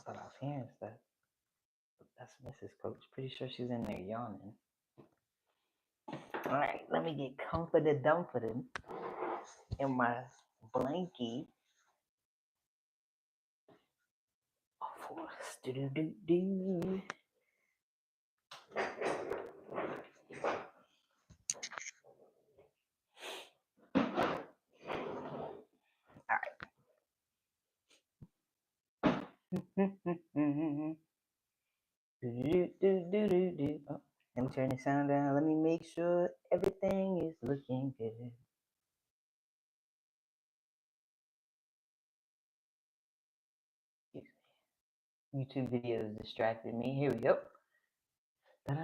thought I was hearing stuff. That's Mrs. Coach. Pretty sure she's in there yawning. Alright, let me get comforted in my blankie. Of course. Do. Oh, let me turn the sound down. Let me make sure everything is looking good. YouTube videos distracted me. Here we go. That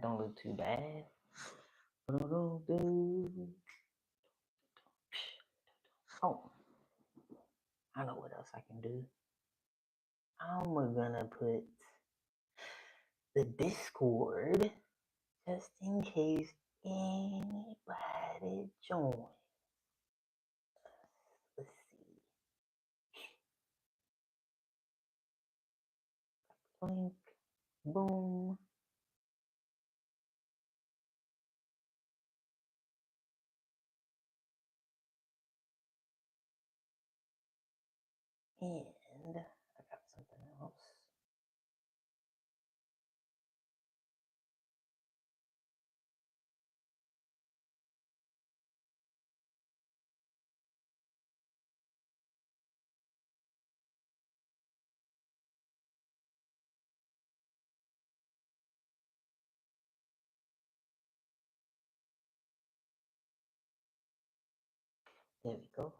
don't look too bad. Oh, I know what else I can do. I'm gonna put the Discord just in case anybody joins. Let's see. Blink, boom. And I got something else. There we go.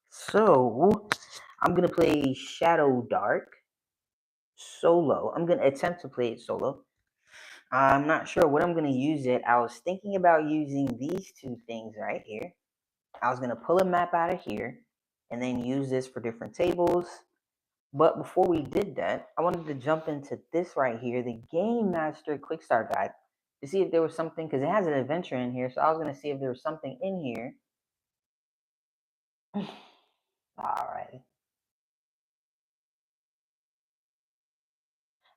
So I'm gonna play Shadowdark solo. I'm gonna attempt to play it solo. I'm not sure what I'm gonna use it. I was thinking about using these two things right here. I was gonna pull a map out of here and then use this for different tables. But before we did that, I wanted to jump into this right here, the Game Master Quick Start Guide, to see if there was something, because it has an adventure in here, so I was going to see if there was something in here. Alright.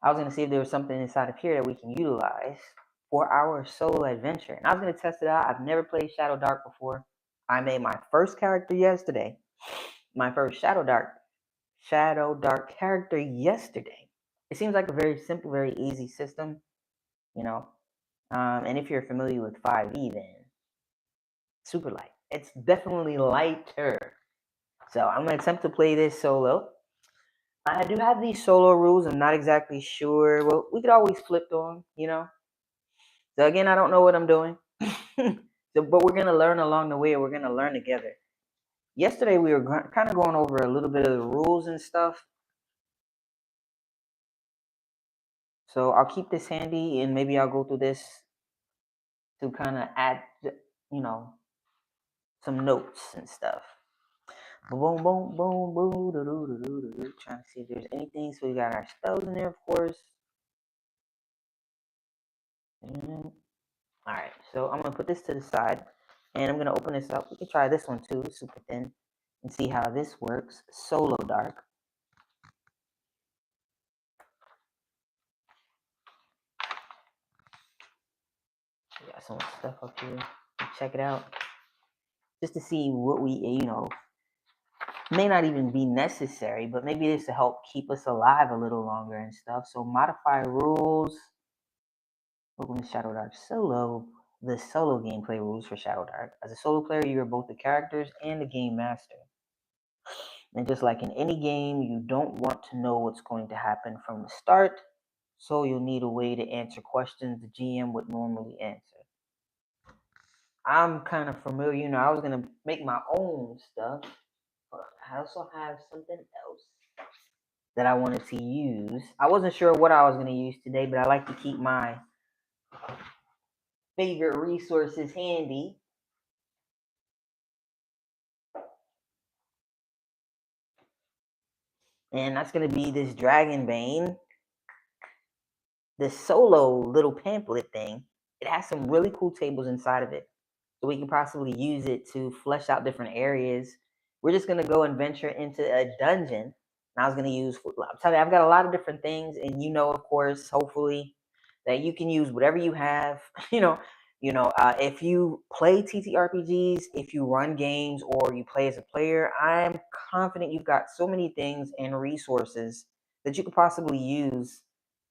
I was going to see if there was something inside of here that we can utilize for our solo adventure. And I was going to test it out. I've never played Shadowdark before. I made my first character yesterday. My first Shadowdark character yesterday. It seems like a very simple, very easy system, you know. And if you're familiar with 5e, then super light. It's definitely lighter. So I'm going to attempt to play this solo. I do have these solo rules. I'm not exactly sure. Well, we could always flip them, you know. So again, I don't know what I'm doing. But we're going to learn along the way. We're going to learn together. Yesterday, we were kind of going over a little bit of the rules and stuff. So I'll keep this handy, and maybe I'll go through this to kind of add, you know, some notes and stuff. Boom, boom, boom, boom, doo, doo, doo, doo, doo. Trying to see if there's anything. So we got our spells in there, of course. All right, so I'm gonna put this to the side, and I'm gonna open this up. We can try this one too, super thin, and see how this works. Solodark. We got some stuff up here. Check it out, just to see what we, you know, may not even be necessary, but maybe this to help keep us alive a little longer and stuff. So modify rules. Welcome to Shadowdark Solo. The solo gameplay rules for Shadowdark. As a solo player, you are both the characters and the game master. And just like in any game, you don't want to know what's going to happen from the start, so you'll need a way to answer questions the GM would normally answer. I'm kind of familiar, you know, I was going to make my own stuff, but I also have something else that I wanted to use. I wasn't sure what I was going to use today, but I like to keep my favorite resources handy. And that's going to be this Dragonbane, this solo little pamphlet thing. It has some really cool tables inside of it. So we can possibly use it to flesh out different areas. We're just going to go and venture into a dungeon. And I was going to use, I'm telling you, I've got a lot of different things. And of course, hopefully, that you can use whatever you have. If you play TTRPGs, if you run games or you play as a player, I'm confident you've got so many things and resources that you could possibly use.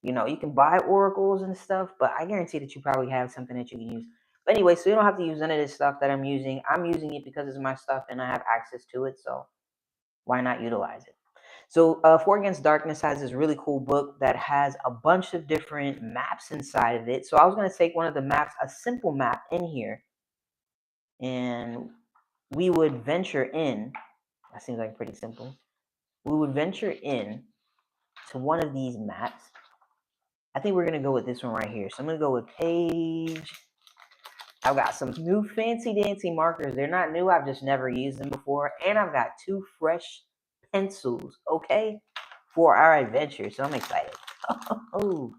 You can buy oracles and stuff, but I guarantee that you probably have something that you can use. But anyway, so you don't have to use none of this stuff that I'm using. I'm using it because it's my stuff and I have access to it. So why not utilize it? So Four Against Darkness has this really cool book that has a bunch of different maps inside of it. So I was going to take one of the maps, a simple map in here, and we would venture in. That seems like pretty simple. We would venture in to one of these maps. I think we're going to go with this one right here. So I'm going to go with page. I've got some new fancy dancy markers. They're not new. I've just never used them before. And I've got 2 fresh pencils, okay, for our adventure. So I'm excited. Oh,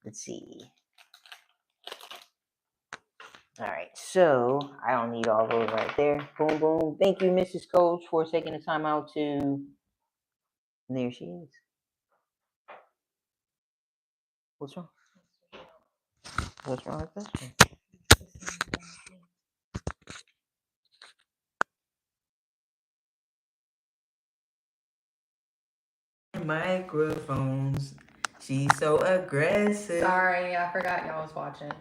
let's see. All right, so I don't need all those right there. Boom, boom. Thank you, Mrs. Coach, for taking the time out to... And there she is. What's wrong? What's wrong with this one? Microphones. She's so aggressive. Sorry, I forgot y'all was watching.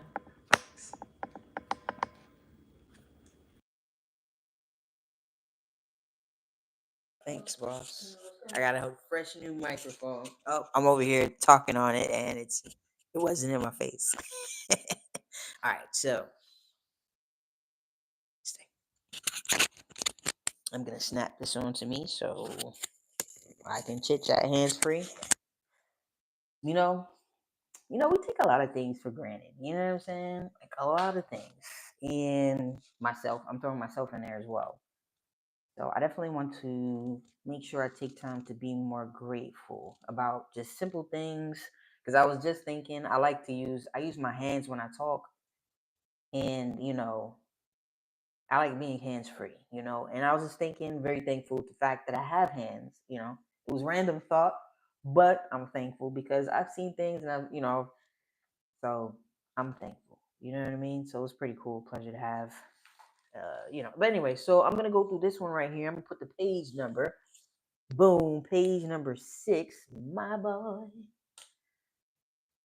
Thanks, boss. I got a fresh new microphone. Oh, I'm over here talking on it, and it wasn't in my face. All right, so I'm gonna snap this onto me so I can chit chat hands free. We take a lot of things for granted. You know what I'm saying? Like a lot of things. And myself, I'm throwing myself in there as well. So I definitely want to make sure I take time to be more grateful about just simple things. Because I was just thinking, I use my hands when I talk. And, I like being hands free, And I was just thinking, very thankful to the fact that I have hands, It was random thought, but I'm thankful because I've seen things and so I'm thankful. You know what I mean? So it's pretty cool, pleasure to have. But anyway, so I'm gonna go through this one right here. I'm gonna put the page number. Boom, page number 6, my boy.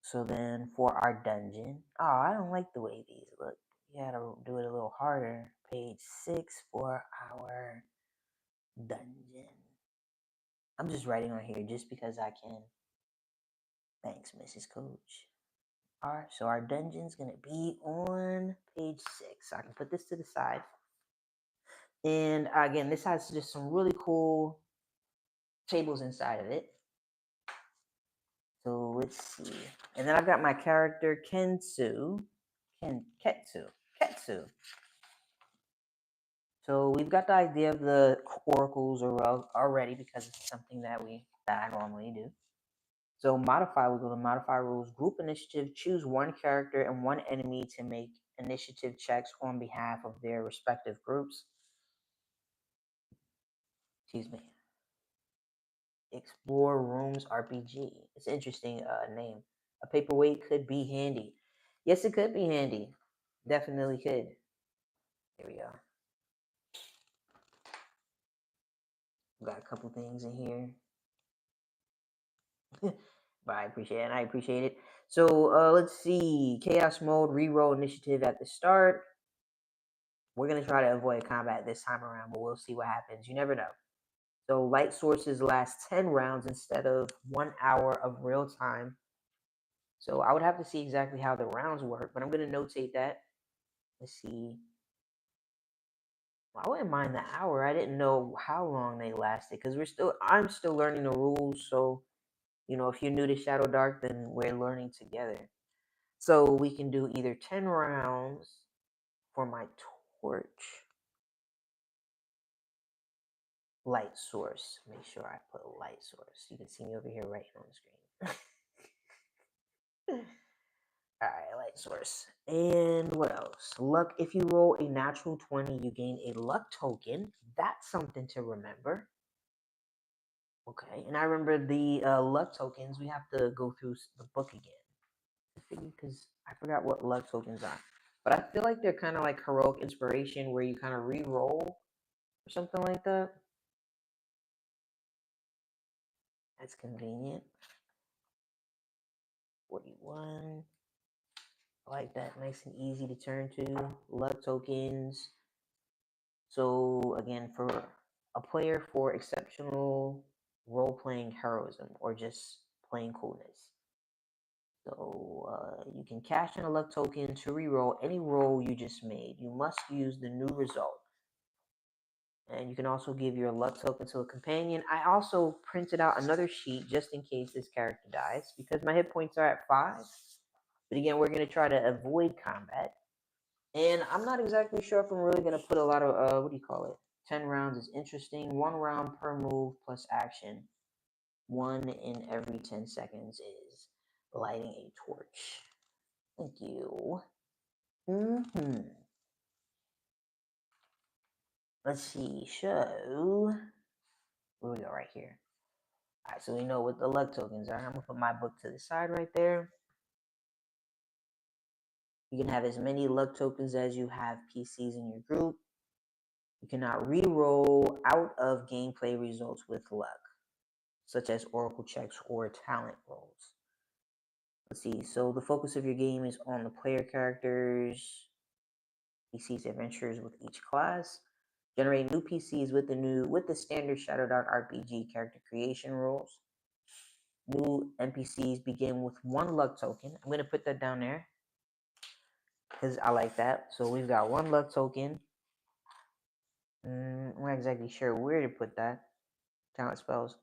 So then for our dungeon, oh, I don't like the way these look. You gotta do it a little harder. Page 6 for our dungeon. I'm just writing on here just because I can. Thanks, Mrs. Coach. All right, so our dungeon's gonna be on page 6. I can put this to the side. And again, this has just some really cool tables inside of it. So let's see. And then I've got my character Ketsu. So we've got the idea of the oracles already because it's something that I normally do. So modify, we go to modify rules, group initiative, choose one character and one enemy to make initiative checks on behalf of their respective groups. Excuse me. Explore Rooms RPG. It's an interesting name. A paperweight could be handy. Yes, it could be handy. Definitely could. Here we go. Got a couple things in here. But I appreciate it. So let's see. Chaos mode, reroll initiative at the start. We're going to try to avoid combat this time around, but we'll see what happens. You never know. So light sources last 10 rounds instead of 1 hour of real time. So I would have to see exactly how the rounds work, but I'm going to notate that. Let's see. Well, I wouldn't mind the hour. I didn't know how long they lasted because I'm still learning the rules. So, if you're new to Shadowdark, then we're learning together. So we can do either 10 rounds for my torch. light source. Make sure I put light source. You can see me over here right on the screen. Alright, light source. And what else? Luck. If you roll a natural 20, you gain a luck token. That's something to remember. Okay, and I remember the luck tokens. We have to go through the book again. Because I forgot what luck tokens are. But I feel like they're kind of like heroic inspiration where you kind of re-roll or something like that. That's convenient. 41. I like that. Nice and easy to turn to. Luck tokens. So again, for a player for exceptional role-playing heroism or just plain coolness. So you can cash in a luck token to reroll any roll you just made. You must use the new result. And you can also give your luck token to a companion. I also printed out another sheet just in case this character dies because my hit points are at 5. But again, we're going to try to avoid combat. And I'm not exactly sure if I'm really going to put a lot of, 10 rounds is interesting. 1 round per move plus action. 1 in every 10 seconds is lighting a torch. Thank you. Let's see. Show. Where we go right here. All right, so we know what the luck tokens are. I'm going to put my book to the side right there. You can have as many luck tokens as you have PCs in your group. You cannot re-roll out of gameplay results with luck, such as oracle checks or talent rolls. Let's see. So the focus of your game is on the player characters, PCs, adventures with each class. Generate new PCs with the standard Shadowdark RPG character creation rules. New NPCs begin with 1 luck token. I'm going to put that down there because I like that. So we've got 1 luck token. I'm not exactly sure where to put that. Talent spells.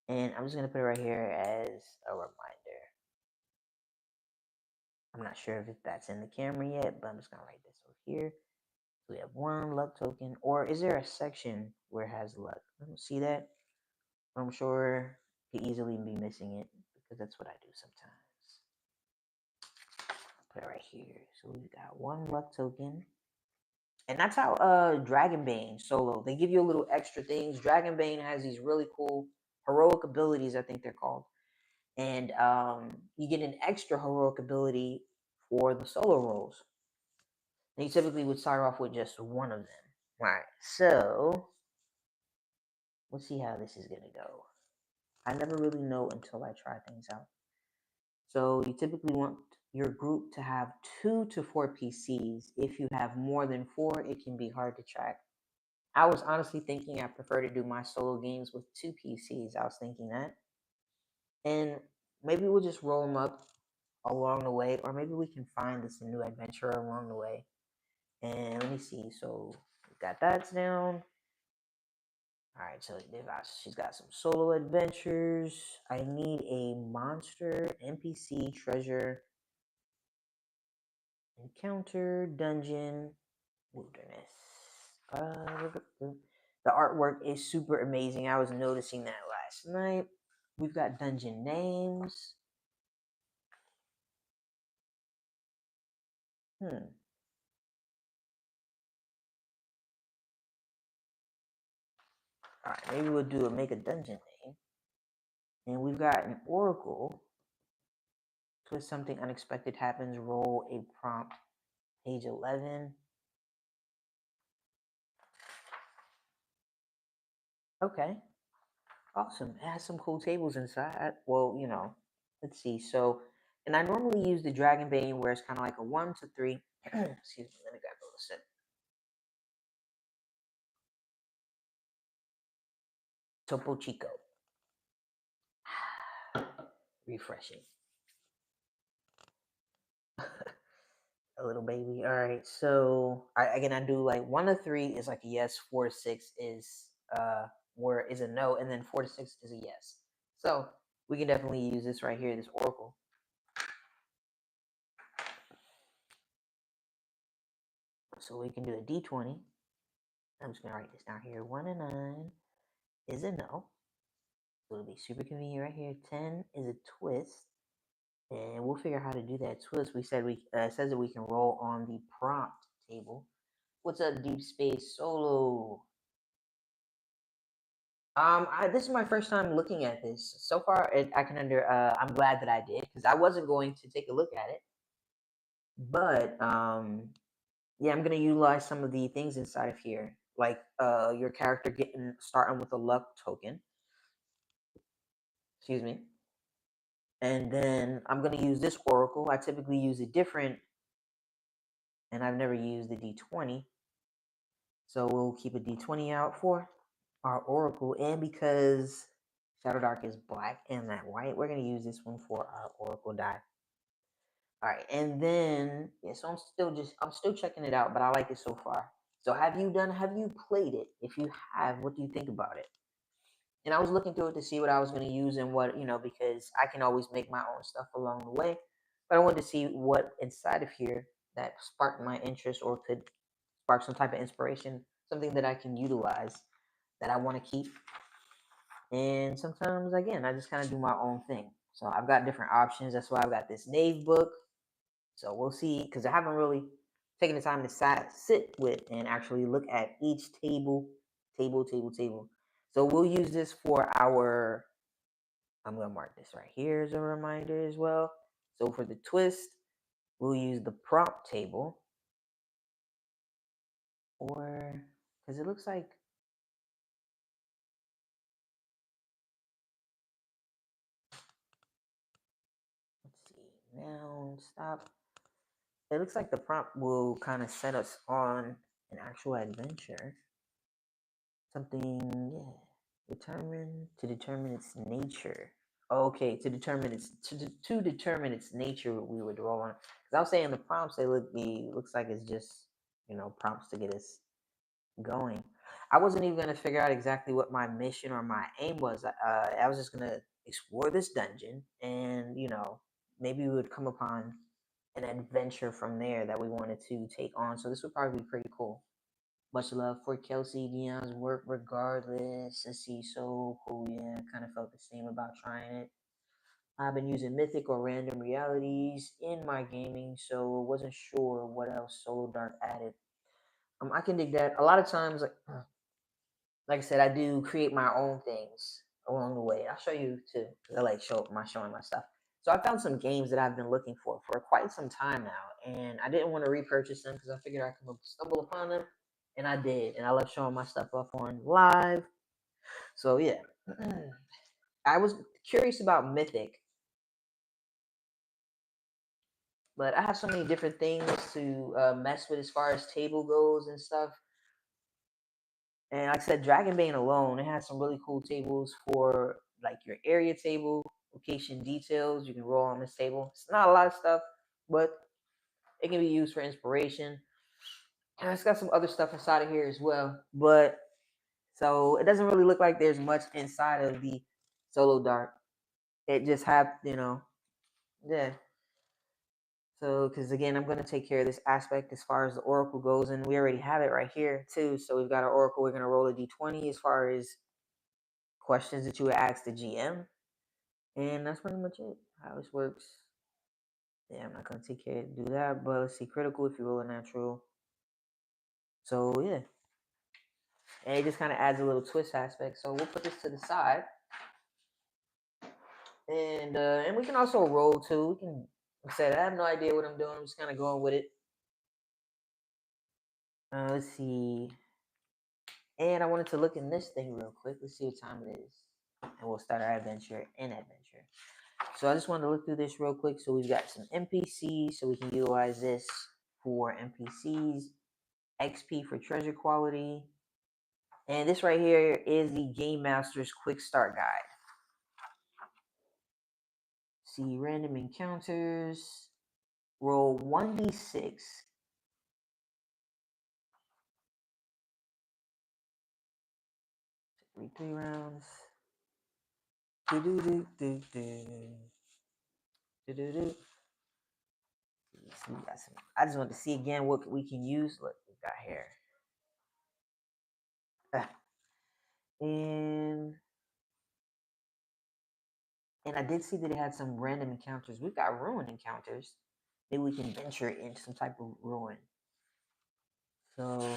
And I'm just going to put it right here as a reminder. I'm not sure if that's in the camera yet, but I'm just going to write this over here. So we have 1 luck token. Or is there a section where it has luck? I don't see that. I'm sure you could easily be missing it because that's what I do sometimes. Put it right here. So we've got 1 luck token. And that's how Dragonbane solo. They give you a little extra things. Dragonbane has these really cool heroic abilities, I think they're called. And you get an extra heroic ability for the solo rolls. And you typically would start off with just 1 of them. Alright, so let's see how this is gonna go. I never really know until I try things out. So you typically want your group to have 2 to 4 PCs. If you have more than 4, it can be hard to track. I was honestly thinking I prefer to do my solo games with 2 PCs. I was thinking that. And maybe we'll just roll them up along the way, or maybe we can find this a new adventure along the way. And let me see. So we got that down. All right, so she's got some solo adventures. I need a monster, NPC, treasure, encounter, dungeon, wilderness. The artwork is super amazing. I was noticing that last night. We've got dungeon names. All right, maybe we'll make a dungeon name. And we've got an oracle. So if something unexpected happens, roll a prompt. Page 11. Okay. Awesome. It has some cool tables inside. Well, let's see. So, and I normally use the Dragonbane where it's kind of like a 1 to 3. Excuse me. Let me grab a little sip. Topo Chico. Refreshing. A little baby. All right. So I do like 1 to 3 is like a yes. 4 to 6 is where is a no, and then 4 to 6 is a yes. So we can definitely use this right here, this oracle. So we can do a D20. I'm just gonna write this down here. 1 and 9. is a no. So it'll be super convenient right here. 10 is a twist. And we'll figure out how to do that twist. We said it says that we can roll on the prompt table. What's up, Deep Space Solo? This is my first time looking at this. So far, I'm glad that I did because I wasn't going to take a look at it, but yeah, I'm gonna utilize some of the things inside of here, like your character starting with a luck token. Excuse me, and then I'm gonna use this oracle. I typically use a different, and I've never used the D20, so we'll keep a D20 out for our oracle, and because Shadowdark is black and that white, we're gonna use this one for our oracle die. All right, and then yeah, so I'm still checking it out, but I like it so far. So have you played it? If you have, what do you think about it? And I was looking through it to see what I was going to use and what, because I can always make my own stuff along the way. But I wanted to see what inside of here that sparked my interest or could spark some type of inspiration, something that I can utilize that I want to keep. And sometimes, again, I just kind of do my own thing. So I've got different options. That's why I've got this Knave book. So we'll see, because I haven't really taken the time to sit with and actually look at each table. So we'll use this for our, I'm going to mark this right here as a reminder as well. So for the twist, we'll use the prompt table. Or, because it looks like, let's see, now stop. It looks like the prompt will kind of set us on an actual adventure. Something, yeah. Determine its nature. Okay, to determine its nature, we would roll on. Because I was saying the prompts, looks like it's just prompts to get us going. I wasn't even gonna figure out exactly what my mission or my aim was. I was just gonna explore this dungeon, and maybe we would come upon an adventure from there that we wanted to take on. So this would probably be pretty cool. Much love for Kelsey Dion's work regardless. Let's see, so cool, yeah. Kind of felt the same about trying it. I've been using mythic or random realities in my gaming, so wasn't sure what else Solodark added. I can dig that. A lot of times, like I said, I do create my own things along the way. I'll show you too, because I like showing my stuff. So I found some games that I've been looking for quite some time now, and I didn't want to repurchase them because I figured I could stumble upon them, and I did, and I love showing my stuff off on live. So yeah, I was curious about Mythic, but I have so many different things to mess with as far as table goes and stuff. And like I said, Dragonbane alone, it has some really cool tables for like your area table, location details. You can roll on this table. It's not a lot of stuff, but it can be used for inspiration. And it's got some other stuff inside of here as well. But so it doesn't really look like there's much inside of the Solodark. It just yeah. So, because again, I'm going to take care of this aspect as far as the Oracle goes, and we already have it right here too. So we've got our Oracle. We're going to roll a d20 as far as questions that you would ask the GM, and that's pretty much it. How this works. Yeah, I'm not going to take care of do that, but let's see, critical if you roll a natural. So yeah, and it just kind of adds a little twist aspect. So we'll put this to the side, and we can also roll too. We can. Like I said, I have no idea what I'm doing. I'm just kind of going with it. Let's see. And I wanted to look in this thing real quick. Let's see what time it is. And we'll start our adventure in adventure. So I just wanted to look through this real quick. So we've got some NPCs, so we can utilize this for NPCs, XP for treasure quality. And this right here is the Game Master's Quick Start Guide. See random encounters. Roll 1d6. Read 3 rounds. I just want to see again what we can use. Look, we got here. And I did see that it had some random encounters. We've got ruin encounters. Maybe we can venture into some type of ruin. So,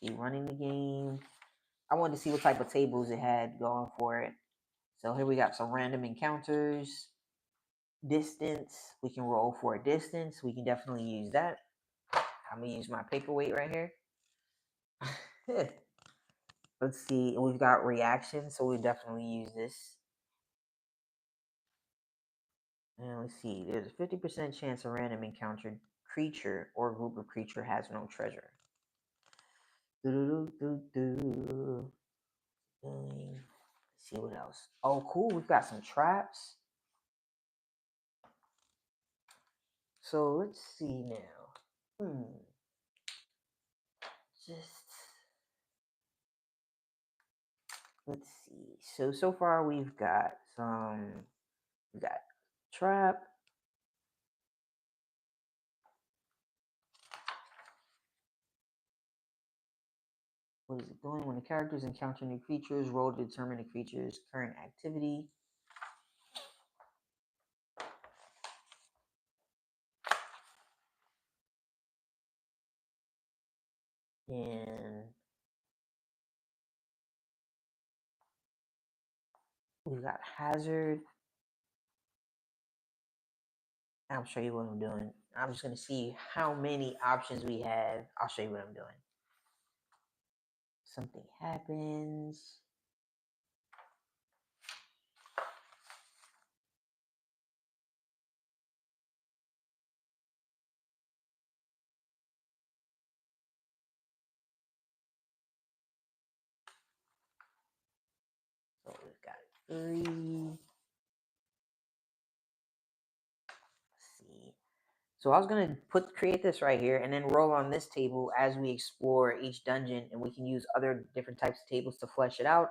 keep running the game. I wanted to see what type of tables it had going for it. So here we got some random encounters. Distance. We can roll for a distance. We can definitely use that. I'm gonna use my paperweight right here. Let's see. We've got reaction, so we definitely use this. And let's see. There's a 50% chance a random encountered creature or group of creature has no treasure. Let's see what else. Oh, cool. We've got some traps. So let's see now. Just let's see. So far we've got trap. What is it doing? When the characters encounter new creatures, roll to determine the creature's current activity. And we've got hazard. I'll show you what I'm doing. I'm just going to see how many options we have. I'll show you what I'm doing. Something happens. So we've got 3. Let's see. So I was gonna create this right here and then roll on this table as we explore each dungeon, and we can use other different types of tables to flesh it out.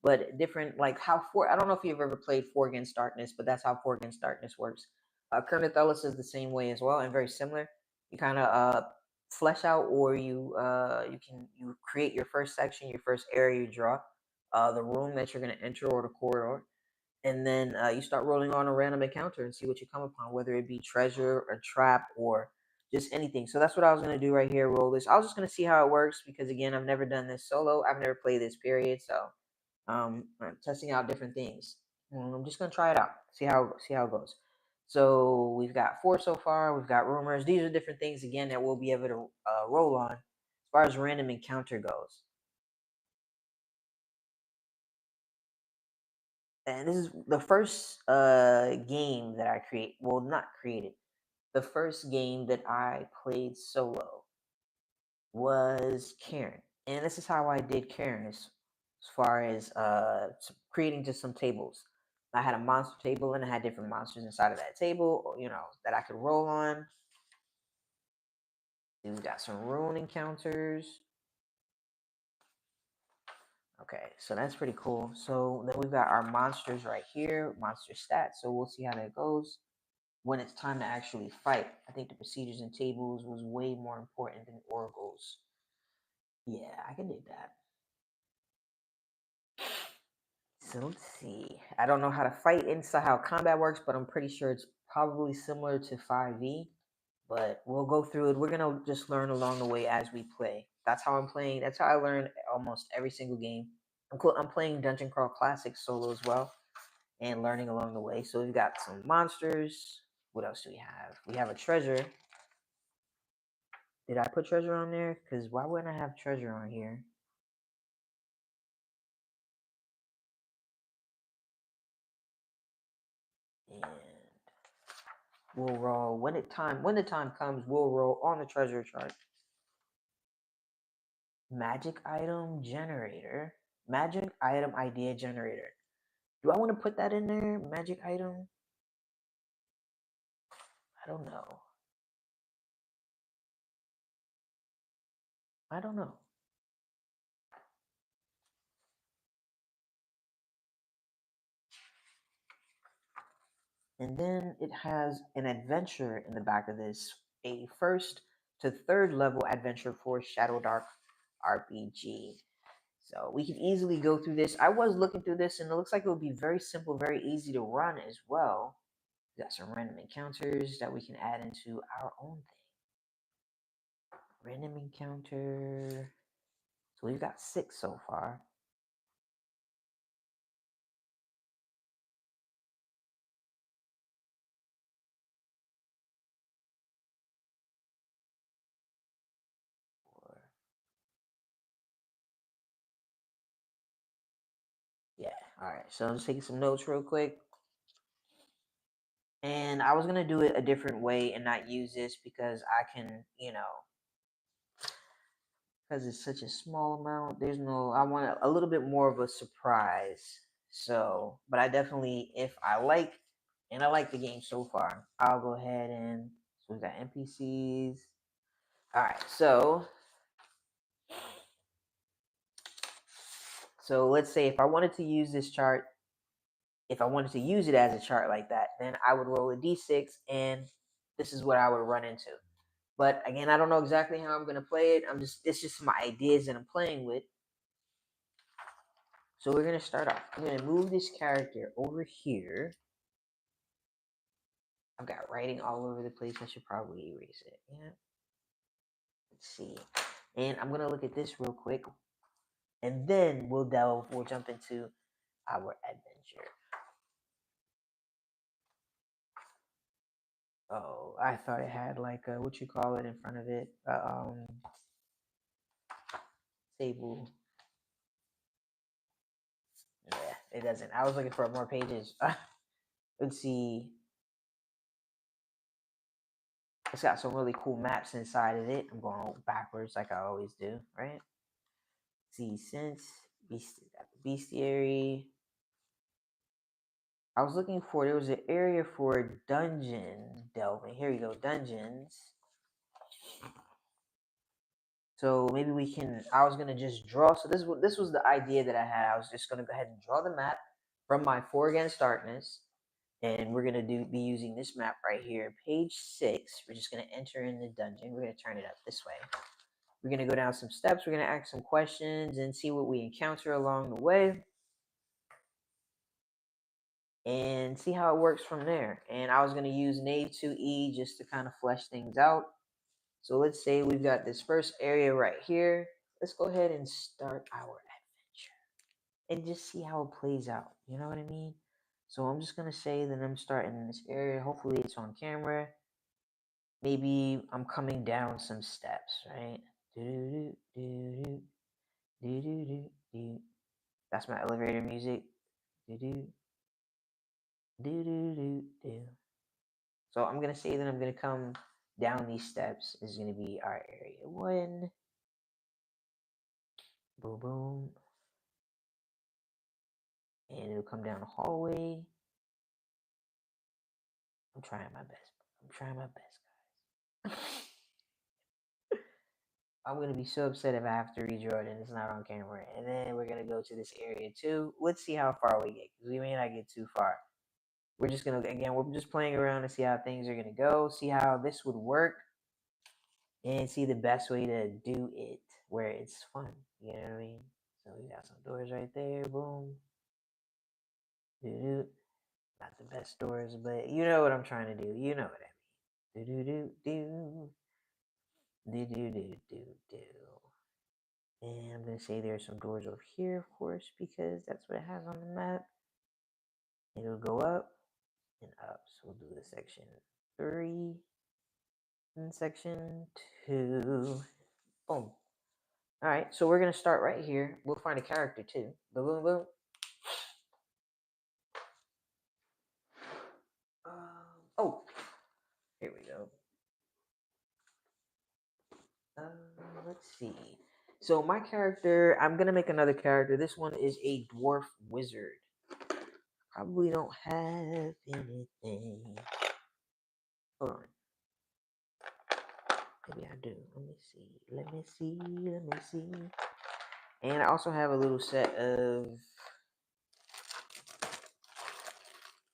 But different, like how I don't know if you've ever played Four Against Darkness, but that's how Four Against Darkness works. Kermit Ellis is the same way as well, and very similar. You kind of flesh out, or you create your first section, your first area you draw, the room that you're gonna enter or the corridor, and then you start rolling on a random encounter and see what you come upon, whether it be treasure or trap or just anything. So that's what I was going to do right here, roll this. I was just going to see how it works because, again, I've never done this solo. I've never played this period, so I'm testing out different things. I'm just going to try it out, see how it goes. So we've got 4 so far. We've got rumors. These are different things, again, that we'll be able to roll on as far as random encounter goes. And this is the first game that I not created. The first game that I played solo was Karen. And this is how I did Karen as far as creating just some tables. I had a monster table and I had different monsters inside of that table, that I could roll on. Then we got some rune encounters. Okay, so that's pretty cool. So then we've got our monsters right here, monster stats. So we'll see how that goes when it's time to actually fight. I think the procedures and tables was way more important than oracles. Yeah, I can do that. So let's see. I don't know how to fight inside how combat works, but I'm pretty sure it's probably similar to 5e. But we'll go through it. We're gonna just learn along the way as we play. That's how I'm playing. That's how I learn almost every single game. I'm playing Dungeon Crawl Classic solo as well, and learning along the way. So we've got some monsters. What else do we have? We have a treasure. Did I put treasure on there? Because why wouldn't I have treasure on here? And we'll roll when the time comes. We'll roll on the treasure chart. Magic item generator. Magic item idea generator. Do I want to put that in there? Magic item? I don't know. I don't know. And then it has an adventure in the back of this, a first to third level adventure for Shadowdark RPG. So we can easily go through this. I was looking through this and it looks like it would be very simple, very easy to run as well. We got some random encounters that we can add into our own thing. Random encounter. So we've got 6 so far. Yeah, all right. So I'm just taking some notes real quick. And I was going to do it a different way and not use this because I can, because it's such a small amount, I want a little bit more of a surprise. So, but I definitely, if I like, and I like the game so far, I'll go ahead and, so we've got NPCs. All right, so let's say if I wanted to use this chart, if I wanted to use it as a chart like that, then I would roll a d6 and this is what I would run into. But again, I don't know exactly how I'm going to play it. It's just my ideas that I'm playing with. So we're going to start off. I'm going to move this character over here. I've got writing all over the place. I should probably erase it. Yeah. Let's see. And I'm going to look at this real quick. And then we'll jump into our adventure. Oh, I thought it had like a, what you call it in front of it? Table. Yeah, it doesn't. I was looking for more pages. Let's see. It's got some really cool maps inside of it. I'm going backwards like I always do, right? See, since bestiary. I was looking for, there was an area for dungeon delving. Here you go, dungeons. So maybe we can, I was going to just draw. So this was the idea that I had. I was just going to go ahead and draw the map from my 4 Against Darkness. And we're going to be using this map right here, page 6. We're just going to enter in the dungeon. We're going to turn it up this way. We're going to go down some steps. We're going to ask some questions and see what we encounter along the way. And see how it works from there. And I was going to use Knave 2E just to kind of flesh things out. So let's say we've got this first area right here. Let's go ahead and start our adventure and just see how it plays out. You know what I mean? So I'm just going to say that I'm starting in this area. Hopefully it's on camera. Maybe I'm coming down some steps, right? That's my elevator music. So I'm going to say that I'm going to come down these steps. Is going to be our area 1. Boom, boom. And it'll come down the hallway. I'm trying my best, guys. I'm going to be so upset if I have to redraw it and it's not on camera. And then we're going to go to this area 2. Let's see how far we get, because we may not get too far. We're just going to, again, we're just playing around to see how things are going to go, see how this would work, and see the best way to do it where it's fun. You know what I mean? So we got some doors right there. Boom. Doo-doo. Not the best doors, but you know what I'm trying to do. You know what I mean. Do-do-do-do. Do-do-do-do-do. And I'm going to say there's some doors over here, of course, because that's what it has on the map. It'll go up and up. So we'll do the section 3 and section 2. Boom. All right, so we're going to start right here. We'll find a character too. Boom, boom, boom. Oh, here we go. Let's see. So my character, I'm going to make another character. This one is a dwarf wizard. Probably don't have anything. Hold on. Maybe I do. Let me see. And I also have a little set of...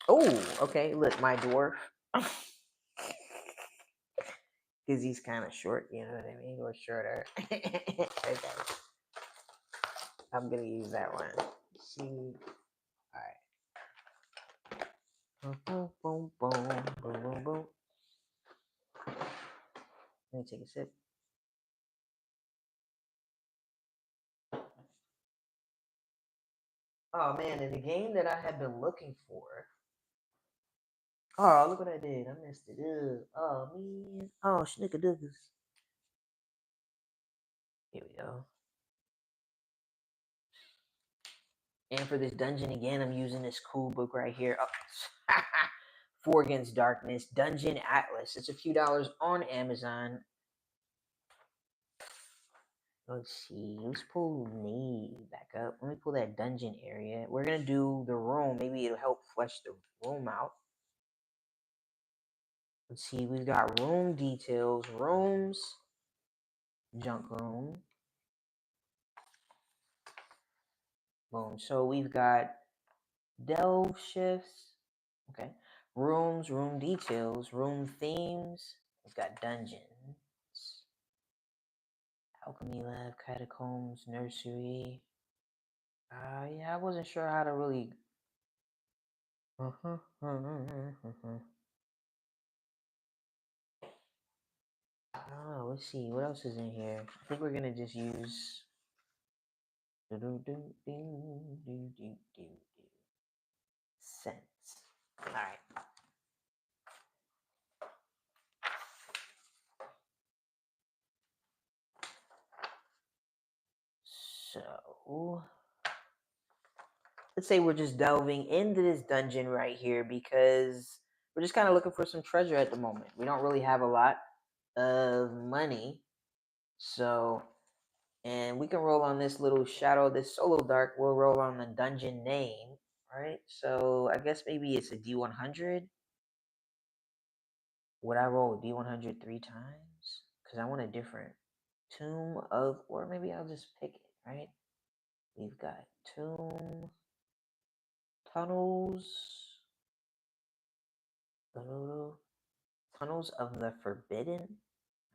Oh, okay. Look, my dwarf. Because he's kind of short, you know what I mean? Or shorter. Okay. I'm going to use that one. See. All right. Boom, boom, boom, boom, boom, boom. Let me take a sip. Oh, man, and the game that I have been looking for. Oh, look what I did. I messed it up. Oh, man. Oh, schnickadoogers. Here we go. And for this dungeon again, I'm using this cool book right here. Oh, Four Against Darkness, Dungeon Atlas. It's a few dollars on Amazon. Let's see. Let's pull Knave back up. Let me pull that dungeon area. We're going to do the room. Maybe it'll help flesh the room out. Let's see. We've got room details. Rooms. Junk room. Boom. So we've got delve shifts. Okay. Rooms, room details, room themes. We've got dungeons. Alchemy lab, catacombs, nursery. Yeah, I wasn't sure how to really. Oh, let's see. What else is in here? I think we're gonna just use. Sense. All right. So let's say we're just delving into this dungeon right here because we're just kind of looking for some treasure at the moment. We don't really have a lot of money. So, and we can roll on this little shadow, this Solodark. We'll roll on the dungeon name, right? So I guess maybe it's a D100. Would I roll D100 3 times? Because I want a different tomb of, or maybe I'll just pick it, right? We've got tomb, tunnels, tunnels of the forbidden.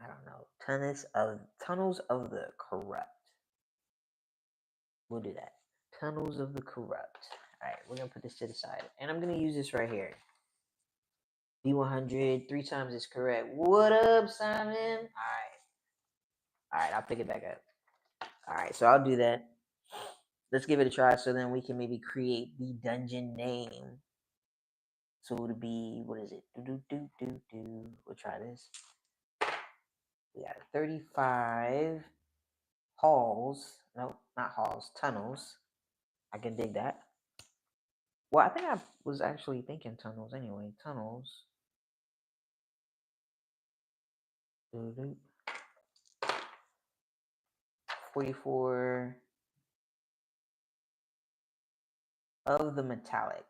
I don't know. Tunnels of the corrupt. We'll do that. Tunnels of the corrupt. All right, we're gonna put this to the side, and I'm gonna use this right here. D100 3 times is correct. What up, Simon? All right. I'll pick it back up. All right, so I'll do that. Let's give it a try, so then we can maybe create the dungeon name. So it'll be, what is it? We'll try this. We got 35 halls. No, not halls. Tunnels. I can dig that. Well, I think I was actually thinking tunnels anyway. Tunnels. 44 of the metallic.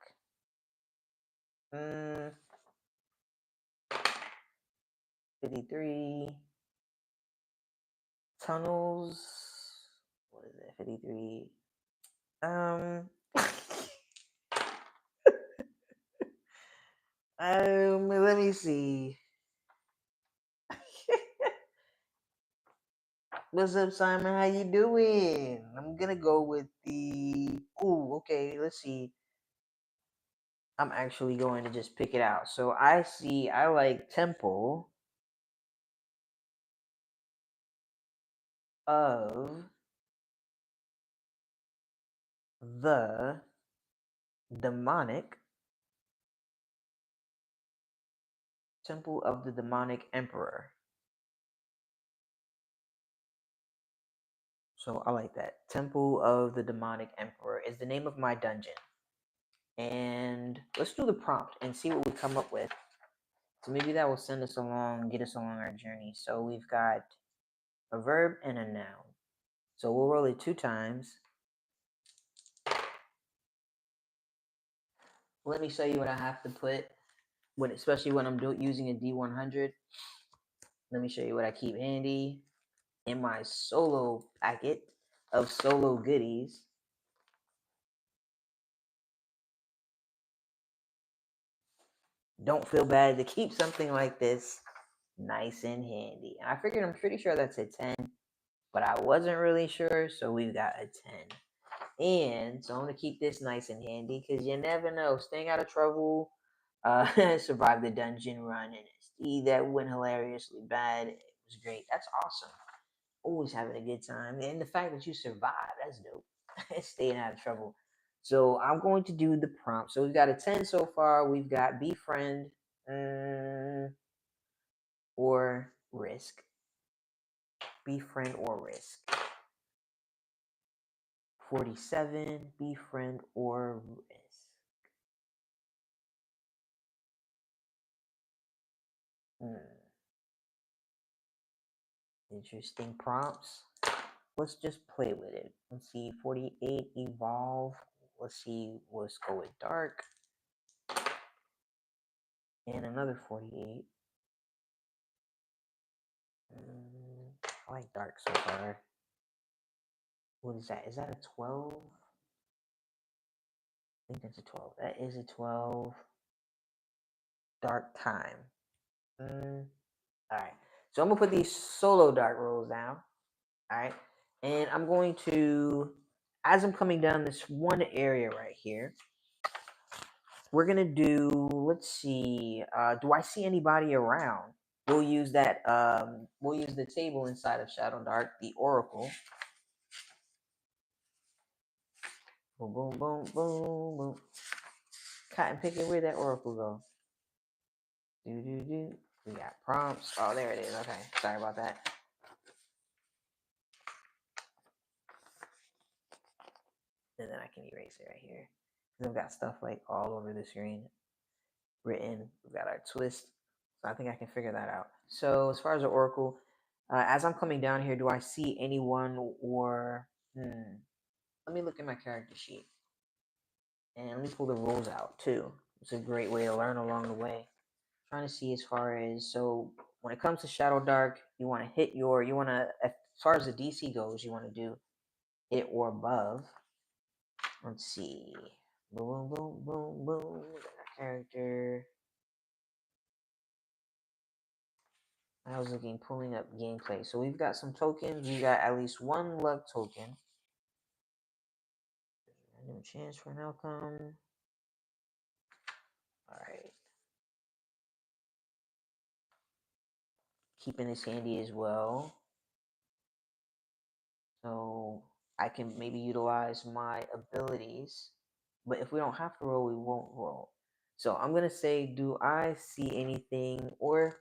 53 tunnels. What is it? 53. Let me see. What's up, Simon? How you doing? I'm gonna go with the. Ooh, okay. Let's see. I'm actually going to just pick it out. So I like Temple of the Demonic. Temple of the Demonic Emperor. So I like that. Temple of the Demonic Emperor is the name of my dungeon. And let's do the prompt and see what we come up with. So maybe that will send us along, get us along our journey. So we've got a verb and a noun. So we'll roll it 2 times. Let me show you what I have to put, especially when I'm using a D100. Let me show you what I keep handy in my solo packet of solo goodies. Don't feel bad to keep something like this. Nice and handy. And I figured I'm pretty sure that's a 10, but I wasn't really sure, so we've got a 10. And so I'm gonna keep this nice and handy because you never know. Staying out of trouble, survive the dungeon run and see that went hilariously bad. It was great. That's awesome. Always having a good time. And the fact that you survived, that's dope. Staying out of trouble. So I'm going to do the prompt. So we've got a 10 so far. We've got befriend or risk. Befriend or risk. 47, befriend or risk. Interesting prompts. Let's just play with it. Let's see, 48, evolve. Let's see, let's go with dark. And another 48. I like dark so far. What is that? Is that a 12? I think that's a 12. That is a 12. Dark time. Alright. So I'm going to put these Solodark rolls down. Alright. And I'm going to, as I'm coming down this one area right here, we're going to do, let's see, do I see anybody around? We'll use that, we'll use the table inside of Shadowdark, the Oracle. Boom, boom, boom, boom, boom. Cotton picking, where'd that Oracle go? Do. We got prompts. Oh, there it is. Okay, sorry about that. And then I can erase it right here. I've got stuff like all over the screen written. We've got our twist. So I think I can figure that out. So as far as the Oracle, as I'm coming down here, do I see anyone or... Let me look at my character sheet. And let me pull the rules out too. It's a great way to learn along the way. Trying to see as far as, so when it comes to Shadowdark, you want to hit your, as far as the DC goes, you want to do hit or above. Let's see. Boom, boom, boom, boom. Character. I was looking, pulling up gameplay. So we've got some tokens. We got at least one luck token. Random chance for an outcome. Alright. Keeping this handy as well. So I can maybe utilize my abilities. But if we don't have to roll, we won't roll. So I'm going to say, do I see anything? Or,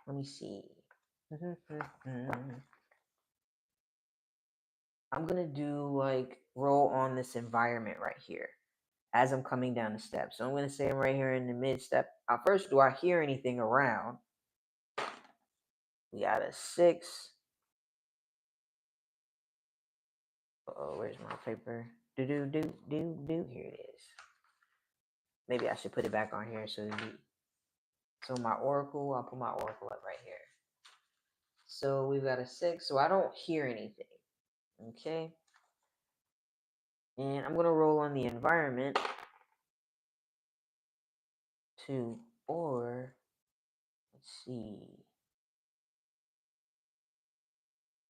let me see. I'm going to do like roll on this environment right here as I'm coming down the steps. So I'm going to say I'm right here in the mid step. First, do I hear anything around? We got a 6. Oh, where's my paper? Do. Here it is. Maybe I should put it back on here so my Oracle, I'll put my Oracle up right here. So we've got a 6, so I don't hear anything. Okay. And I'm going to roll on the environment 2, or let's see.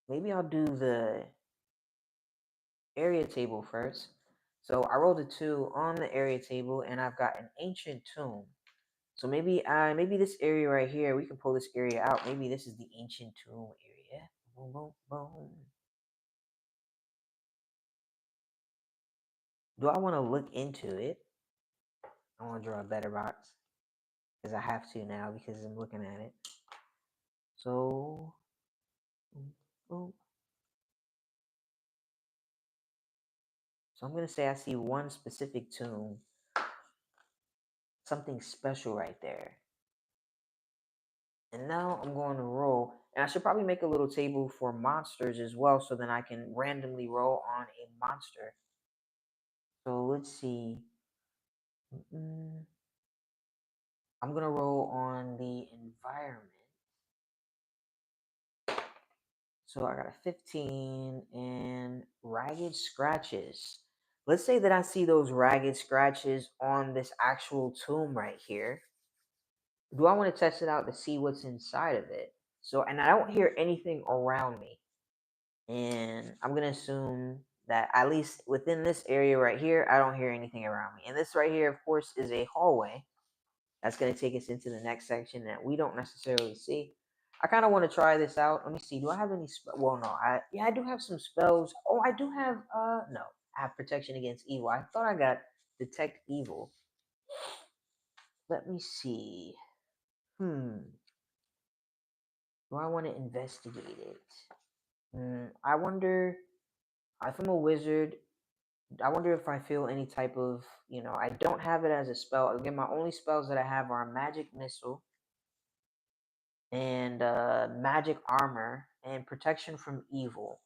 Maybe I'll do the area table first. So I rolled a 2 on the area table, and I've got an ancient tomb. So maybe this area right here, we can pull this area out. Maybe this is the ancient tomb area. Boom, boom, boom. Do I want to look into it? I want to draw a better box because I have to now because I'm looking at it. So, boom. So I'm going to say I see one specific tomb. Something special right there. And now I'm going to roll. And I should probably make a little table for monsters as well so then I can randomly roll on a monster. So let's see. I'm going to roll on the environment. So I got a 15 and ragged scratches. Let's say that I see those ragged scratches on this actual tomb right here. do I want to test it out to see what's inside of it? So, and I don't hear anything around me. And I'm going to assume that at least within this area right here, I don't hear anything around me. And this right here, of course, is a hallway. That's going to take us into the next section that we don't necessarily see. I kind of want to try this out. Let me see. Do I have any well, no. I do have some spells. Oh, I do have no. I have protection against evil. I thought I got detect evil. Let me see. Do I want to investigate it? I wonder if I'm a wizard. I wonder if I feel any type of, I don't have it as a spell. Again, my only spells that I have are magic missile and magic armor and protection from evil.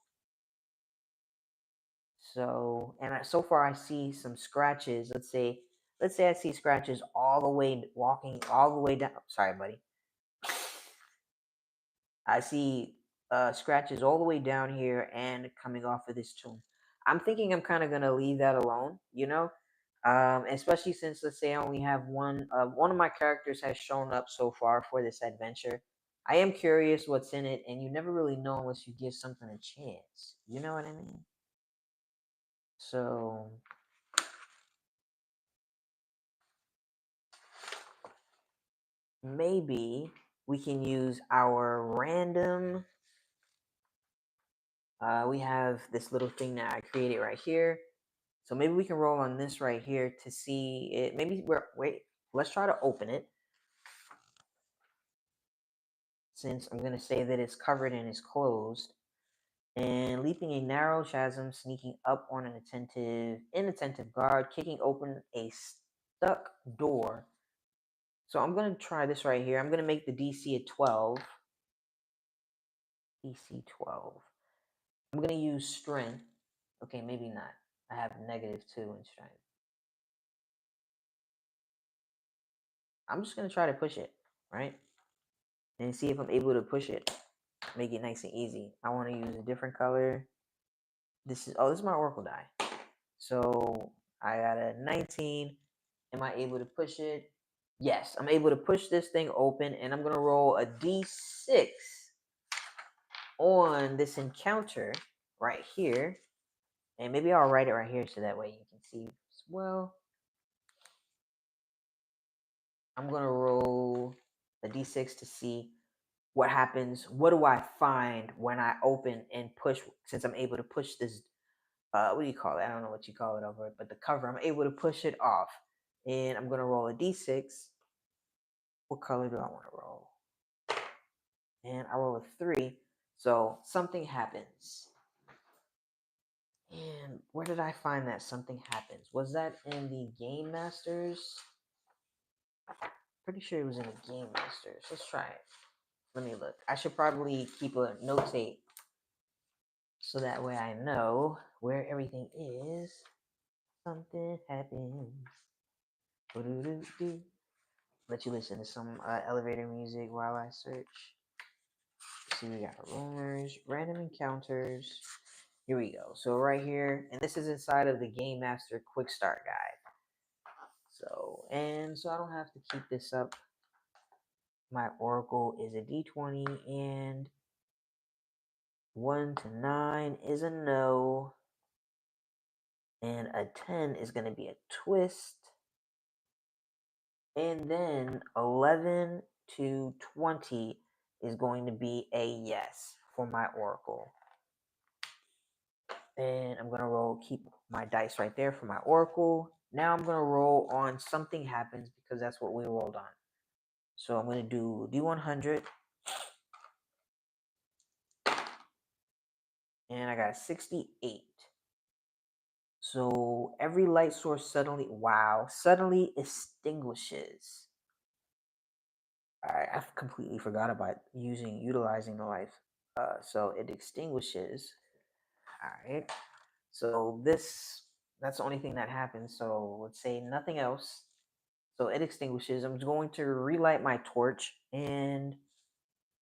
So, so far I see some scratches. Let's say I see scratches all the way walking all the way down. Sorry, buddy. I see scratches all the way down here and coming off of this tomb. I'm thinking I'm kind of gonna leave that alone, especially since, let's say, I only have one. One of my characters has shown up so far for this adventure. I am curious what's in it, and you never really know unless you give something a chance. You know what I mean? So maybe we can use our random. We have this little thing that I created right here. So maybe we can roll on this right here to see it. Maybe wait, let's try to open it. Since I'm going to say that it's covered and it's closed. And leaping a narrow chasm, sneaking up on an inattentive guard, kicking open a stuck door. So I'm going to try this right here. I'm going to make the DC a 12. DC 12. I'm going to use strength. Okay, maybe not. I have -2 in strength. I'm just going to try to push it, right? And see if I'm able to push it. Make it nice and easy. I want to use a different color. This is my Oracle die. So I got a 19. Am I able to push it? Yes, I'm able to push this thing open, and I'm gonna roll a d6 on this encounter right here. And maybe I'll write it right here so that way you can see as well. I'm gonna roll a d6 to see what happens. What do I find when I open and push? Since I'm able to push this, what do you call it? I don't know what you call it over it, but the cover. I'm able to push it off, and I'm gonna roll a d6. What color do I want to roll? And I roll a 3, so something happens. And where did I find that something happens? Was that in the Game Masters? Pretty sure it was in the Game Masters. Let's try it. Let me look. I should probably keep a notate so that way I know where everything is. Something happens. Let you listen to some elevator music while I search. See, we got rumors, random encounters. Here we go. So right here, and this is inside of the Game Master Quick Start Guide. So I don't have to keep this up. My Oracle is a D20, and 1 to 9 is a no, and a 10 is going to be a twist, and then 11 to 20 is going to be a yes for my Oracle. And I'm going to keep my dice right there for my Oracle. Now I'm going to roll on something happens because that's what we rolled on. So I'm going to do D100. And I got 68. So every light source suddenly extinguishes. I completely forgot about utilizing the life. So it extinguishes. All right. So that's the only thing that happens. So let's say nothing else. So it extinguishes. I'm going to relight my torch, and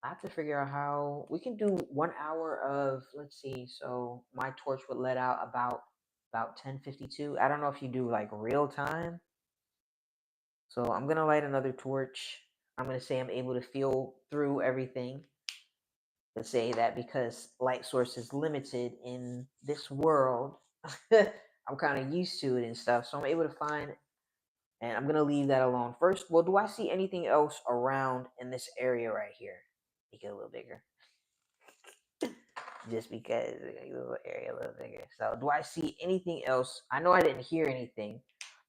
I have to figure out how we can do 1 hour of, let's see. So my torch would let out about 10:52. I don't know if you do like real time. So I'm gonna light another torch. I'm going to say I'm able to feel through everything. Let's say that because light source is limited in this world, I'm kind of used to it and stuff. So I'm able to find, and I'm going to leave that alone. First, well, do I see anything else around in this area right here? Make it a little bigger. Just because a little area a little bigger. So do I see anything else? I know I didn't hear anything,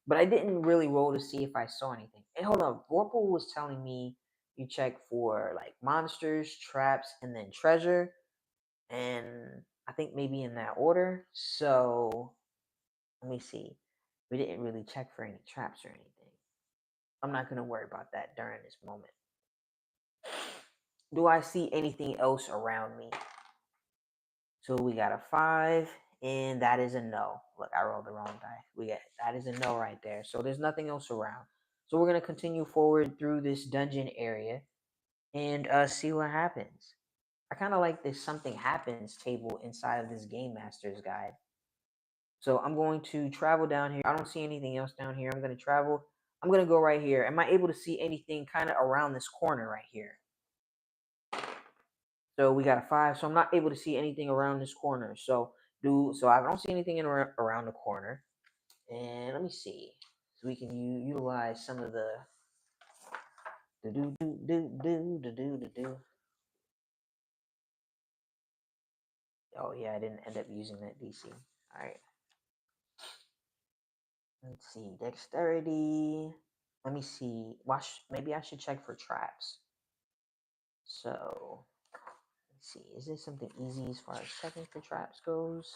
but I didn't really roll to see if I saw anything. And hold on, Vorpal was telling me you check for like monsters, traps, and then treasure. And I think maybe in that order. So let me see. We didn't really check for any traps or anything. I'm not gonna worry about that during this moment. Do I see anything else around me? So we got a 5, and that is a no. Look, I rolled the wrong die. We got that is a no right there. So there's nothing else around. So we're gonna continue forward through this dungeon area and see what happens. I kind of like this something happens table inside of this game master's guide. So I'm going to travel down here. I don't see anything else down here. I'm going to travel. I'm going to go right here. Am I able to see anything kind of around this corner right here? So we got a 5. So I'm not able to see anything around this corner. So I don't see anything around the corner. And let me see. So we can utilize some of the do. Oh yeah, I didn't end up using that DC. All right. Let's see. Dexterity. Let me see. Watch. Maybe I should check for traps. So let's see. Is this something easy as far as checking for traps goes?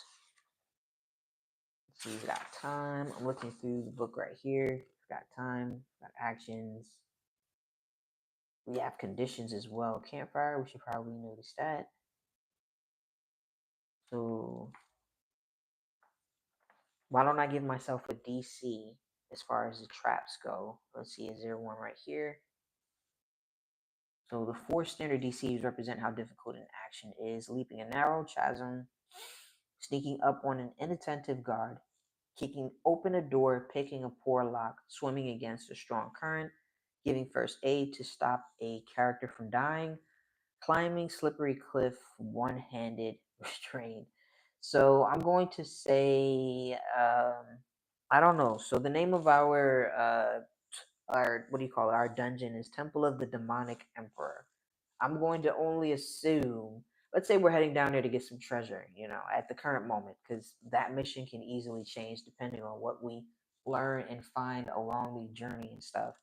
Let's see. We got time. I'm looking through the book right here. We got time. We got actions. We have conditions as well. Campfire. We should probably notice that. So why don't I give myself a DC as far as the traps go? Let's see. Is there one right here? So the 4 standard DCs represent how difficult an action is: leaping a narrow chasm, sneaking up on an inattentive guard, kicking open a door, picking a poor lock, swimming against a strong current, giving first aid to stop a character from dying, climbing slippery cliff one-handed, restrained. So I'm going to say, I don't know. So the name of our what do you call it? Our dungeon is Temple of the Demonic Emperor. I'm going to only assume. Let's say we're heading down there to get some treasure, at the current moment, because that mission can easily change depending on what we learn and find along the journey and stuff.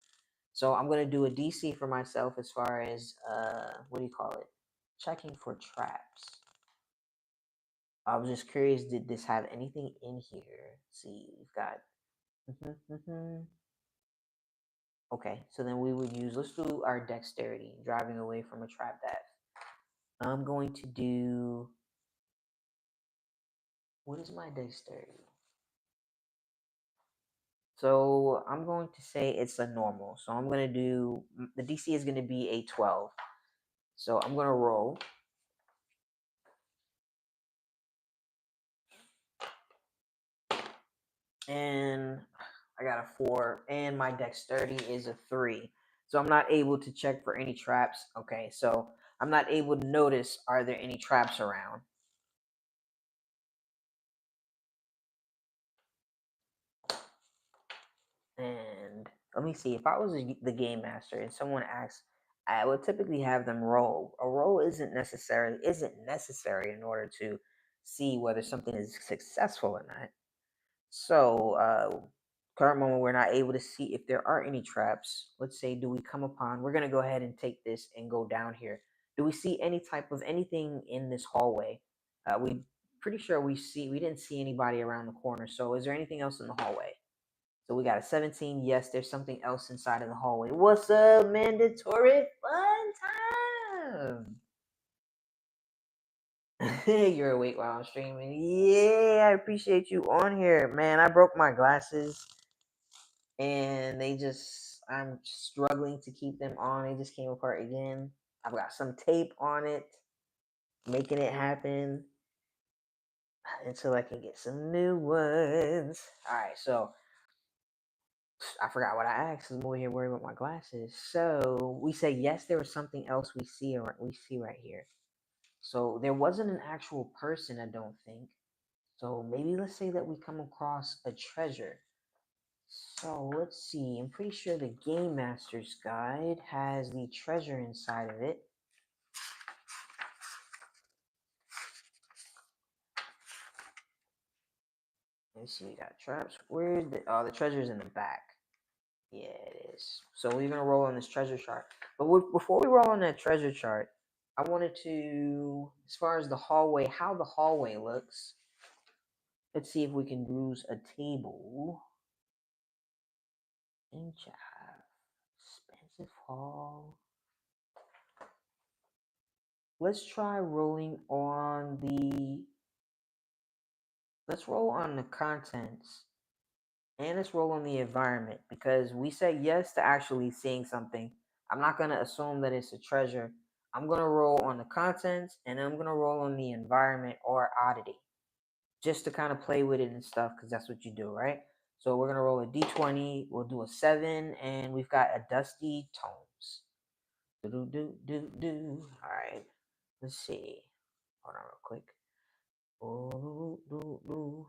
So I'm gonna do a DC for myself as far as what do you call it? Checking for traps. I was just curious, did this have anything in here? Let's see, we've got. Okay, so then we would use, let's do our dexterity, driving away from a trap death. I'm going to do, what is my dexterity? So I'm going to say it's a normal. So I'm going to do, the DC is going to be a 12. So I'm going to roll. And I got a 4. And my dexterity is a 3. So I'm not able to check for any traps. Okay, so I'm not able to notice, are there any traps around? And let me see. If I was the game master and someone asks, I would typically have them roll. A roll isn't necessary in order to see whether something is successful or not. So, current moment, we're not able to see if there are any traps. Let's say, do we come upon? We're gonna go ahead and take this and go down here. Do we see any type of anything in this hallway? We pretty sure we didn't see anybody around the corner. So, is there anything else in the hallway? So we got a 17. Yes, there's something else inside of the hallway. What's up, mandatory fun time? You're awake while I'm streaming. Yeah, I appreciate you on here, man. I broke my glasses, and I'm struggling to keep them on. They just came apart again. I've got some tape on it, making it happen until I can get some new ones. All right, so I forgot what I asked. I'm over here worried about my glasses. So we say yes. There was something else we see right here. So there wasn't an actual person, I don't think. So maybe let's say that we come across a treasure. So let's see. I'm pretty sure the Game Master's Guide has the treasure inside of it. Let's see. We got traps. Where's the? Oh, the treasure's in the back. Yeah, it is. So we're gonna roll on this treasure chart. But before we roll on that treasure chart, I wanted to, as far as the hallway, how the hallway looks. Let's see if we can use a table. Expensive hall. Let's try rolling on the. Let's roll on the contents, and let's roll on the environment because we said yes to actually seeing something. I'm not gonna assume that it's a treasure. I'm gonna roll on the contents, and I'm gonna roll on the environment or oddity, just to kind of play with it and stuff, because that's what you do, right? So we're gonna roll a d20. We'll do a 7, and we've got a dusty tomes. Do. All right. Let's see. Hold on, real quick. Do.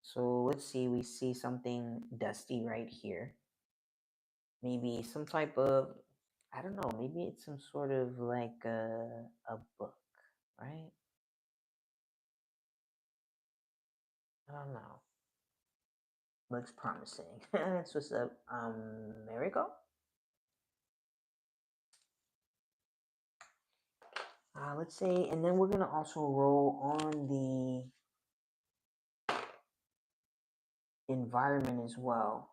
So let's see. We see something dusty right here. Maybe some type of, I don't know. Maybe it's some sort of like a book, right? I don't know. Looks promising. That's what's up. Miracle. Let's say, and then we're gonna also roll on the environment as well.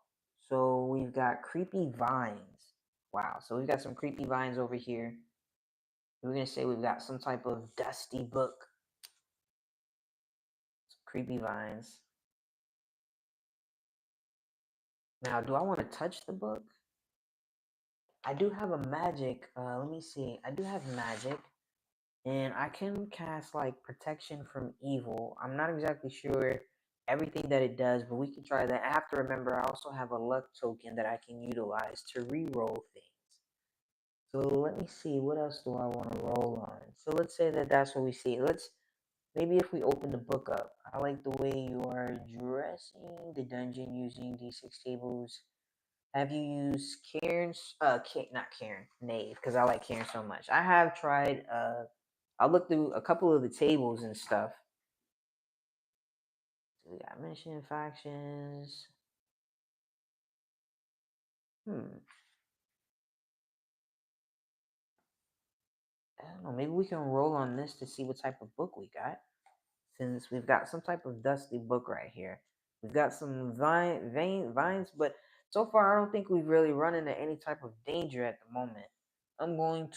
So we've got creepy vines. Wow. So we've got some creepy vines over here. We're gonna say we've got some type of dusty book. Some creepy vines. Now, do I want to touch the book? I do have a magic. Let me see. I do have magic, and I can cast like protection from evil. I'm not exactly sure everything that it does, but we can try that. I have to remember I also have a luck token that I can utilize to re-roll things. So let me see, what else do I want to roll on? So let's say that that's what we see. Maybe if we open the book up. I like the way you are dressing the dungeon using D6 tables. Have you used Karen's, not Karen, Knave, because I like Karen so much. I have tried, I looked through a couple of the tables and stuff. So we got mission factions. I don't know, maybe we can roll on this to see what type of book we got. Since we've got some type of dusty book right here. We've got some vines, but so far I don't think we've really run into any type of danger at the moment. I'm gonna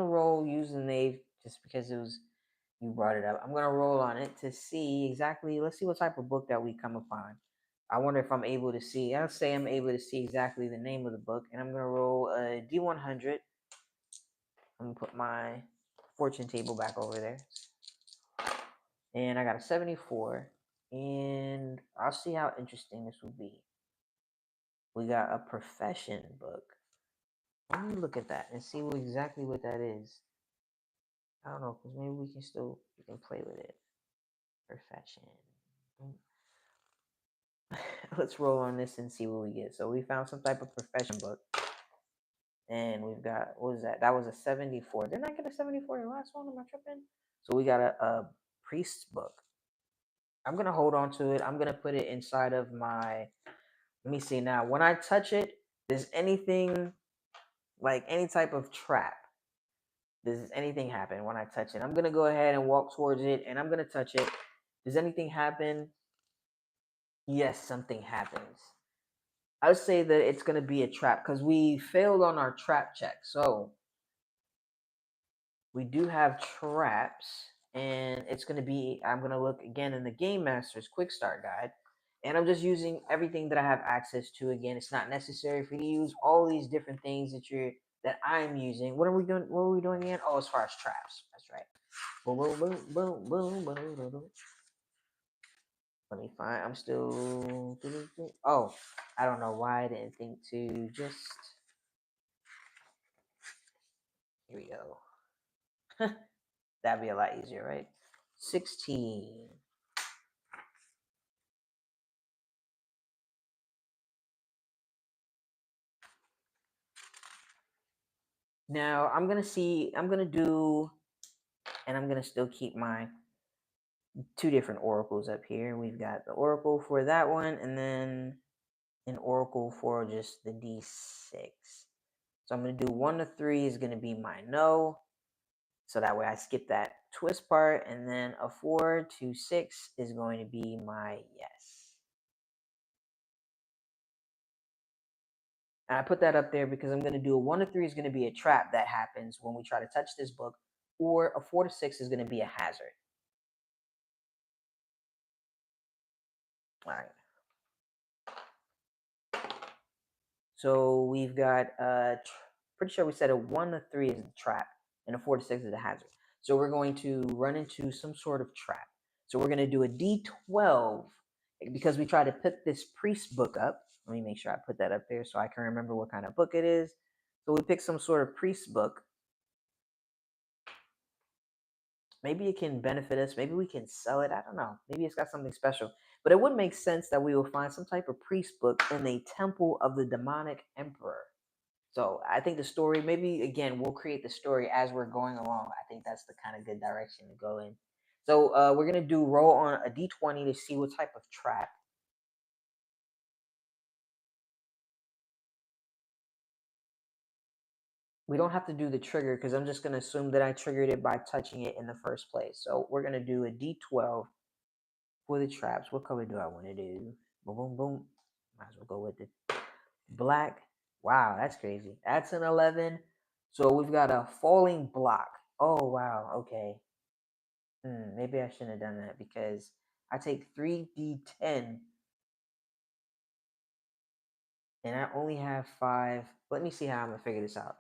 roll using Knave just because you brought it up. I'm gonna roll on it to see exactly. Let's see what type of book that we come upon. I wonder if I'm able to see. I'll say I'm able to see exactly the name of the book, and I'm gonna roll a D100. I'm gonna put my fortune table back over there. And I got a 74. And I'll see how interesting this will be. We got a profession book. Let me look at that and see exactly what that is. I don't know, because maybe we can play with it. Profession. Let's roll on this and see what we get. So we found some type of profession book. And we've got, what was that? That was a 74. Didn't I get a 74 the last one? Am I tripping? So we got a priest's book. I'm going to hold on to it. I'm going to put it inside of my, let me see now. When I touch it, does anything, like any type of trap, does anything happen when I touch it? I'm going to go ahead and walk towards it, and I'm going to touch it. Does anything happen? Yes, something happens. I would say that it's going to be a trap because we failed on our trap check. So we do have traps, and it's going to be, I'm going to look again in the Game Master's Quick Start Guide, And I'm just using everything that I have access to. Again, it's not necessary for you to use all these different things that I'm using. What are we doing? What are we doing again? Oh, as far as traps. That's right. Boom, boom, boom, boom, boom, boom, boom, boom. Let me find. I'm still. Oh, I don't know why I didn't think to just. Here we go. That'd be a lot easier, right? 16. Now I'm gonna see. I'm gonna do, and I'm gonna still keep my two different oracles up here. We've got the oracle for that one, and then an oracle for just the D6. So I'm going to do 1 to 3 is going to be my no. So that way I skip that twist part. And then a 4 to 6 is going to be my yes. And I put that up there because I'm going to do a 1 to 3 is going to be a trap that happens when we try to touch this book, or a 4 to 6 is going to be a hazard. All right. So we've got, pretty sure we said a 1 to 3 is the trap, and a 4 to 6 is the hazard. So we're going to run into some sort of trap. So we're going to do a D12 because we try to pick this priest book up. Let me make sure I put that up there so I can remember what kind of book it is. So we pick some sort of priest book. Maybe it can benefit us. Maybe we can sell it. I don't know. Maybe it's got something special. But it would make sense that we will find some type of priest book in the temple of the demonic emperor. So I think the story, maybe again, we'll create the story as we're going along. I think that's the kind of good direction to go in. So we're gonna do roll on a d20 to see what type of trap. We don't have to do the trigger because I'm just gonna assume that I triggered it by touching it in the first place. So we're gonna do a d12 for the traps. What color do I want to do? Boom, boom, boom. Might as well go with it. Black. Wow, that's crazy. That's an 11. So we've got a falling block. Oh wow. Okay. Maybe I shouldn't have done that because I take 3d10 and I only have 5. Let me see how I'm gonna figure this out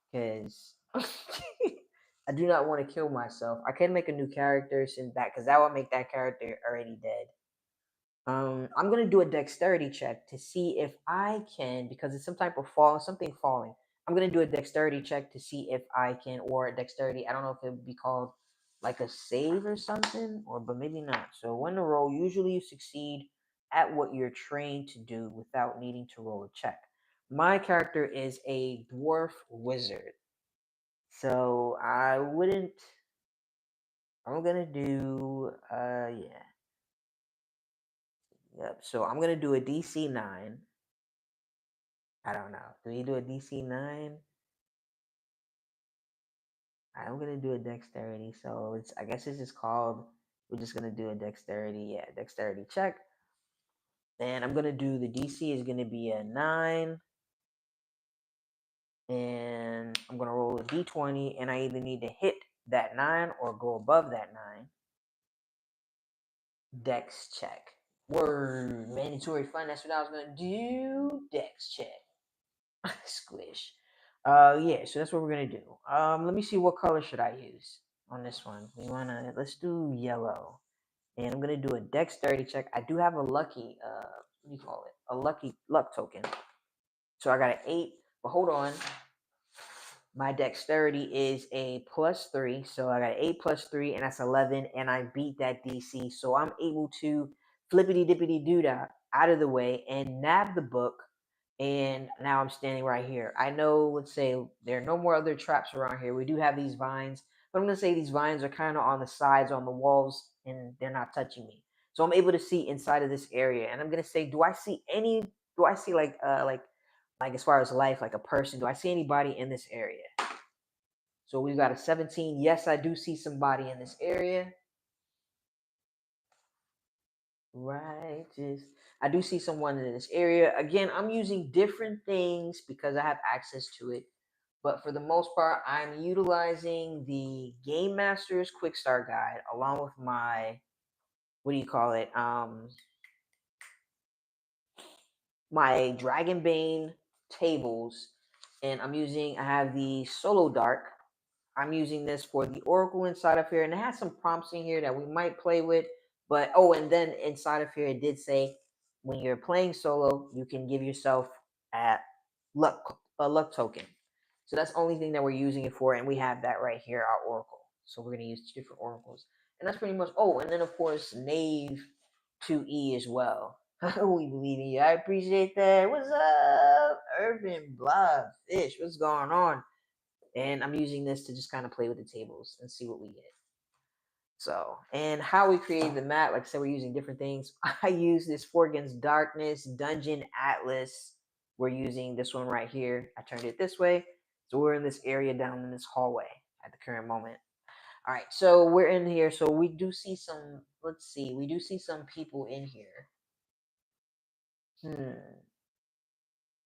because I do not want to kill myself. I can make a new character since that because that would make that character already dead. I'm gonna do a dexterity check to see if I can, because it's some type of fall, something falling. I'm gonna do a dexterity check to see if I can, or a dexterity. I don't know if it would be called like a save or something, or but maybe not. So when to roll, usually you succeed at what you're trained to do without needing to roll a check. My character is a dwarf wizard, so I wouldn't. I'm gonna do yeah. Yep. So I'm gonna do a DC 9. I don't know. Do we do a DC 9? I'm gonna do a dexterity. So it's, I guess it's just called, we're just gonna do a dexterity, yeah, dexterity check. And I'm gonna do the DC is gonna be a 9. And I'm gonna roll a D20, and I either need to hit that 9 or go above that 9. Dex check. Word, mandatory fun. That's what I was gonna do. Dex check. Squish. Yeah, so that's what we're gonna do. Let me see, what color should I use on this one. Let's do yellow. And I'm gonna do a dexterity check. I do have a lucky what do you call it? A lucky luck token. So I got an 8, but hold on. My dexterity is a +3, so I got 8 plus 3, and that's 11, and I beat that DC. So I'm able to flippity dippity doo dah out of the way and nab the book, and now I'm standing right here. I know, let's say there are no more other traps around here. We do have these vines, but I'm gonna say these vines are kind of on the sides, on the walls, and they're not touching me. So I'm able to see inside of this area, and I'm gonna say, do I see like as far as life, like a person, do I see anybody in this area? So we've got a 17. Yes, I do see somebody in this area. Righteous. I do see someone in this area. Again, I'm using different things because I have access to it. But for the most part, I'm utilizing the Game Master's Quick Start Guide along with my, what do you call it? my Dragonbane tables, and I have the Solodark. I'm using this for the Oracle inside of here, and it has some prompts in here that we might play with. But and then inside of here, it did say when you're playing solo, you can give yourself a luck token. So that's the only thing that we're using it for, and we have that right here, our Oracle. So we're gonna use two different Oracles, and that's pretty much. Oh, and then of course Knave 2E as well. We believe in you. I appreciate that. What's up, Urban Blob Fish? What's going on? And I'm using this to just kind of play with the tables and see what we get. So, and how we create the map, like I said, we're using different things. I use this For Against Darkness Dungeon Atlas. We're using this one right here. I turned it this way. So we're in this area down in this hallway at the current moment. All right, so we're in here. So we do see some, let's see, we do see some people in here.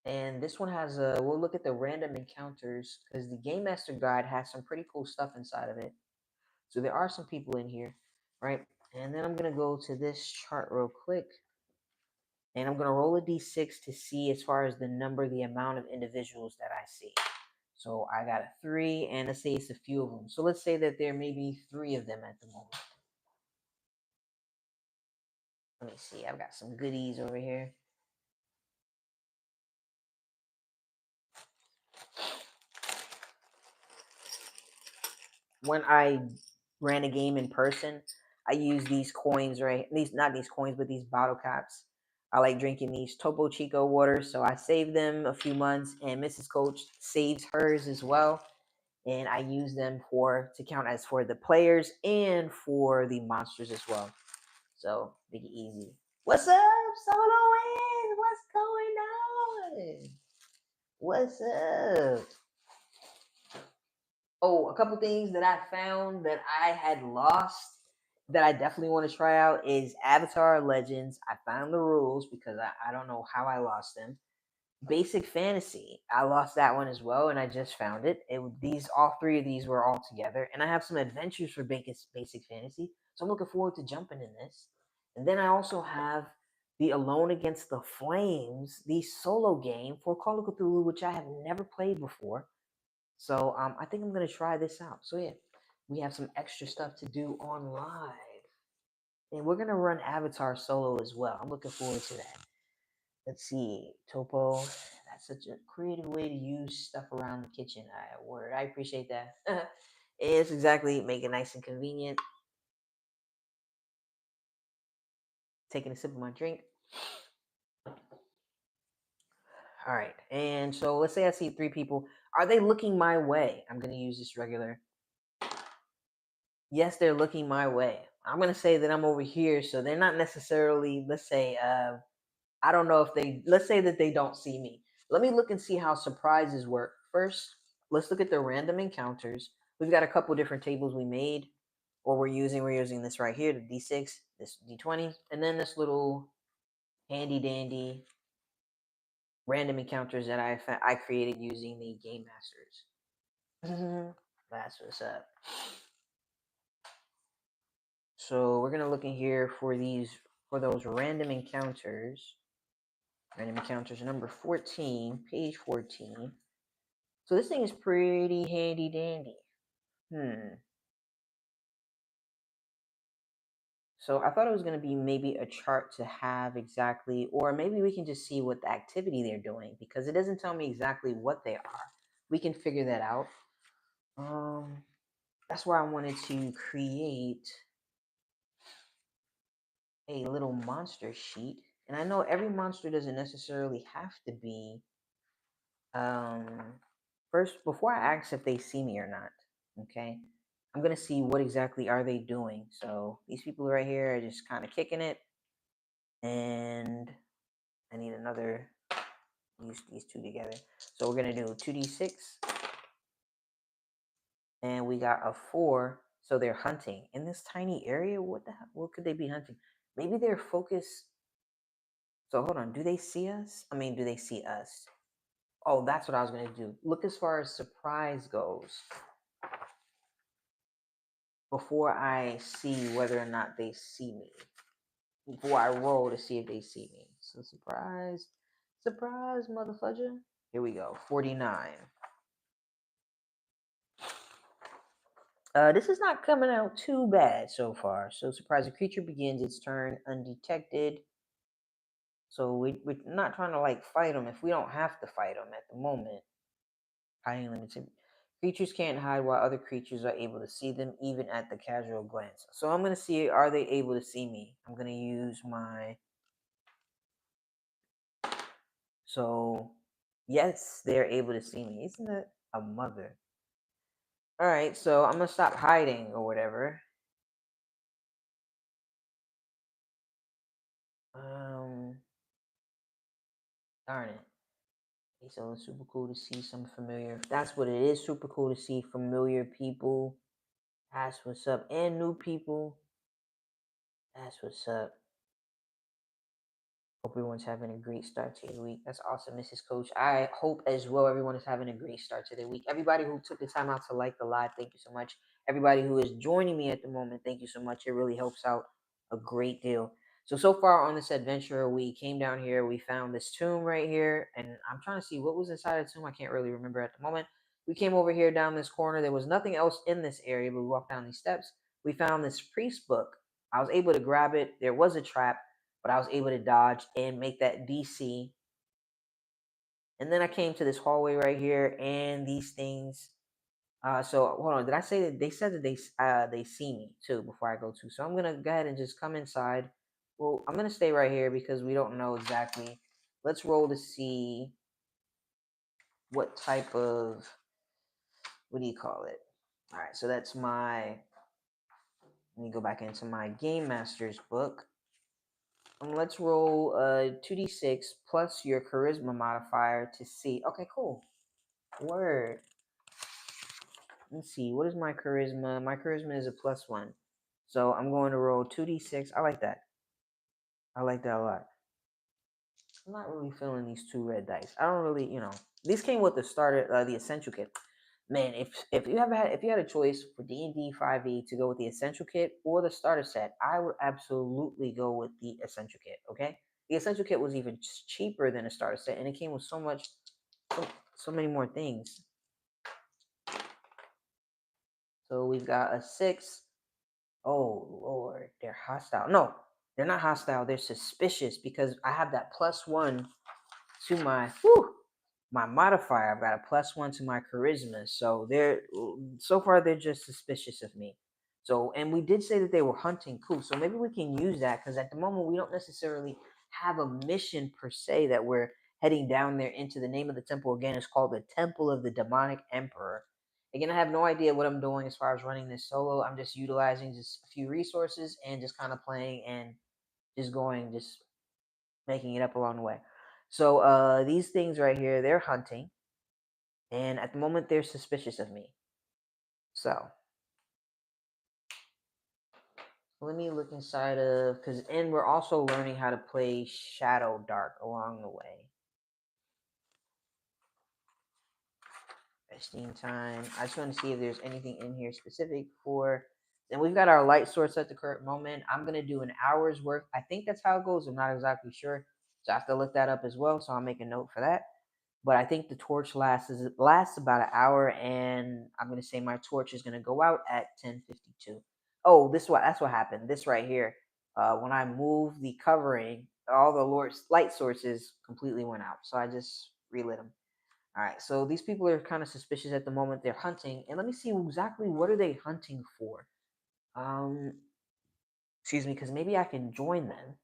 And this one has we'll look at the random encounters because the Game Master Guide has some pretty cool stuff inside of it. So there are some people in here, right? And then I'm going to go to this chart real quick. And I'm going to roll a d6 to see as far as the amount of individuals that I see. So I got a 3, and let's say it's a few of them. So let's say that there may be 3 of them at the moment. Let me see. I've got some goodies over here. When I ran a game in person, I use these coins, right? Not these coins, but these bottle caps. I like drinking these Topo Chico waters, so I saved them a few months, and Mrs. Coach saves hers as well, and I use them to count as for the players and for the monsters as well. So make it easy. What's up, Soloians? What's going on? What's up? Oh, a couple things that I found that I had lost that I definitely want to try out is Avatar Legends. I found the rules because I don't know how I lost them. Basic Fantasy, I lost that one as well, and I just found it. All 3 of these were all together, and I have some adventures for Basic Fantasy, so I'm looking forward to jumping in this. And then I also have the Alone Against the Flames, the solo game for Call of Cthulhu, which I have never played before. So I think I'm gonna try this out. So yeah, we have some extra stuff to do on live, and we're gonna run Avatar solo as well. I'm looking forward to that. Let's see, Topo. That's such a creative way to use stuff around the kitchen. I appreciate that. It's exactly make it nice and convenient. Taking a sip of my drink. All right, and so let's say I see 3 people. Are they looking my way? I'm gonna use this regular. Yes, they're looking my way. I'm gonna say that I'm over here, so they're not necessarily. Let's say, I don't know if they. Let's say that they don't see me. Let me look and see how surprises work. First, let's look at the random encounters. We've got a couple different tables we made, or we're using. We're using this right here, the D6, this D20, and then this little handy dandy random encounters that I created using the Game Masters. That's what's up. So we're gonna look in here for those random encounters. Random encounters number 14, page 14. So this thing is pretty handy dandy. So I thought it was gonna be maybe a chart to have exactly, or maybe we can just see what the activity they're doing because it doesn't tell me exactly what they are. We can figure that out. That's why I wanted to create a little monster sheet. And I know every monster doesn't necessarily have to be first before I ask if they see me or not, okay? I'm gonna see what exactly are they doing. So these people right here are just kind of kicking it. And I need another use these 2 together. So we're gonna do 2d6. And we got a 4. So they're hunting in this tiny area. What the hell? What could they be hunting? Maybe they're focused. So hold on. Do they see us? I mean, do they see us? Oh, that's what I was going to do. Look as far as surprise goes before I see whether or not they see me. Before I roll to see if they see me. So surprise. Surprise, motherfudger. Here we go. 49. This is not coming out too bad so far. So, surprise, a creature begins its turn undetected. So, we're not trying to like fight them if we don't have to fight them at the moment. Hiding limited. Creatures can't hide while other creatures are able to see them, even at the casual glance. So, I'm going to see, are they able to see me? I'm going to use my. So, yes, they're able to see me. Isn't that a mother? All right, so I'm going to stop hiding or whatever. Darn it. Okay, so it's super cool to see some familiar. That's what it is. Super cool to see familiar people. That's what's up. And new people. That's what's up. Hope everyone's having a great start to your week. That's awesome, Mrs. Coach. I hope as well everyone is having a great start to their week. Everybody who took the time out to like the live, thank you so much. Everybody who is joining me at the moment, thank you so much. It really helps out a great deal. So far on this adventure, we came down here. We found this tomb right here. And I'm trying to see what was inside the tomb. I can't really remember at the moment. We came over here down this corner. There was nothing else in this area, but we walked down these steps. We found this priest book. I was able to grab it. There was a trap, but I was able to dodge and make that DC. And then I came to this hallway right here, and these things. So hold on, did I say that they said that they see me too before I go to? So I'm gonna go ahead and just come inside. Well, I'm gonna stay right here because we don't know exactly. Let's roll to see what type of, what do you call it? All right, so that's my. Let me go back into my Game Master's book. Let's roll 2d6 plus your charisma modifier to see. Okay, cool. Word. Let's see. What is my charisma? My charisma is a +1. So I'm going to roll 2d6. I like that. I like that a lot. I'm not really feeling these 2 red dice. I don't really, these came with the starter, the essential kit. Man, if you had a choice for D&D 5e to go with the essential kit or the starter set, I would absolutely go with the essential kit. Okay, the essential kit was even cheaper than a starter set, and it came with so many more things. So we've got a 6. Oh Lord, they're hostile. No, they're not hostile. They're suspicious because I have that +1 to my modifier. I've got a +1 to my charisma. So so far they're just suspicious of me. So, and we did say that they were hunting. Cool. So maybe we can use that because at the moment we don't necessarily have a mission per se that we're heading down there into. The name of the temple again is called the Temple of the Demonic Emperor. Again, I have no idea what I'm doing as far as running this solo. I'm just utilizing just a few resources and just kind of playing and just making it up along the way. So these things right here, they're hunting. And at the moment, they're suspicious of me. So let me look inside of, and we're also learning how to play Shadowdark along the way. Resting time. I just want to see if there's anything in here specific for. And we've got our light source at the current moment. I'm going to do an hour's worth. I think that's how it goes. I'm not exactly sure. So I have to look that up as well. So I'll make a note for that. But I think the torch lasts about an hour, and I'm gonna say my torch is gonna go out at 10:52. Oh, that's what happened. This right here, when I moved the covering, all the light sources completely went out. So I just relit them. All right. So these people are kind of suspicious at the moment. They're hunting, and let me see exactly what are they hunting for. Um, excuse me, because maybe I can join them,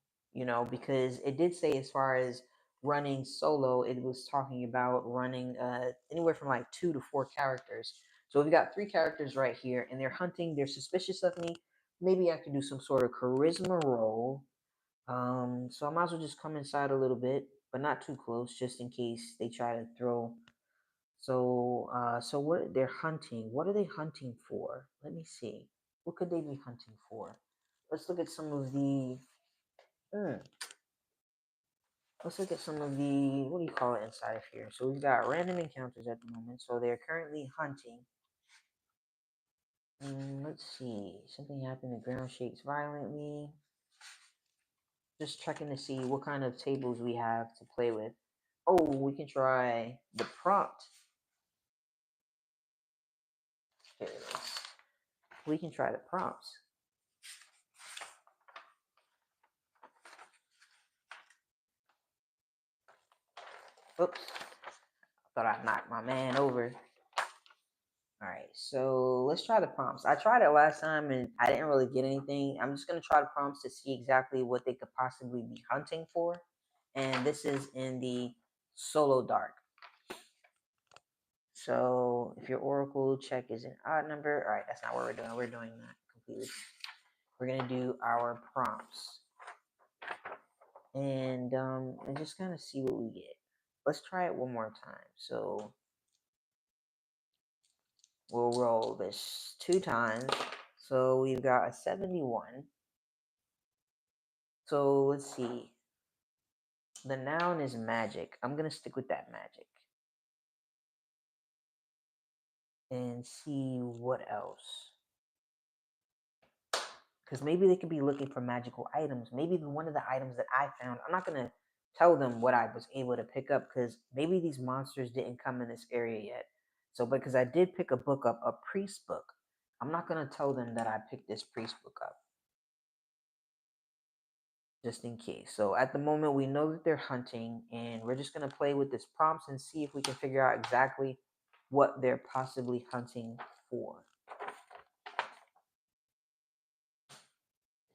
because it did say as far as running solo, it was talking about running anywhere from like 2 to 4 characters. So we've got 3 characters right here, and they're hunting, they're suspicious of me. Maybe I can do some sort of charisma roll. So I might as well just come inside a little bit, but not too close, just in case they try to throw. So what they're hunting, what are they hunting for? Let me see. What could they be hunting for? Let's look at some of the. Let's look at some of the. What do you call it inside of here? So we've got random encounters at the moment. So they're currently hunting. Let's see. Something happened. The ground shakes violently. Just checking to see what kind of tables we have to play with. Oh, we can try the prompt. Here it is. We can try the prompts. Oops. Thought I knocked my man over. All right, so let's try the prompts. I tried it last time and I didn't really get anything. I'm just going to try the prompts to see exactly what they could possibly be hunting for. And this is in the Solodark. So if your Oracle check is an odd number, all right, that's not what we're doing. We're doing that completely. We're going to do our prompts. And just kind of see what we get. Let's try it one more time. So we'll roll this 2 times. So we've got a 71. So let's see. The noun is magic. I'm going to stick with that magic. And see what else. Because maybe they could be looking for magical items. Maybe one of the items that I found, I'm not going to tell them what I was able to pick up because maybe these monsters didn't come in this area yet. So because I did pick a book up, a priest book, I'm not going to tell them that I picked this priest book up. Just in case. So at the moment, we know that they're hunting, and we're just going to play with this prompts and see if we can figure out exactly what they're possibly hunting for.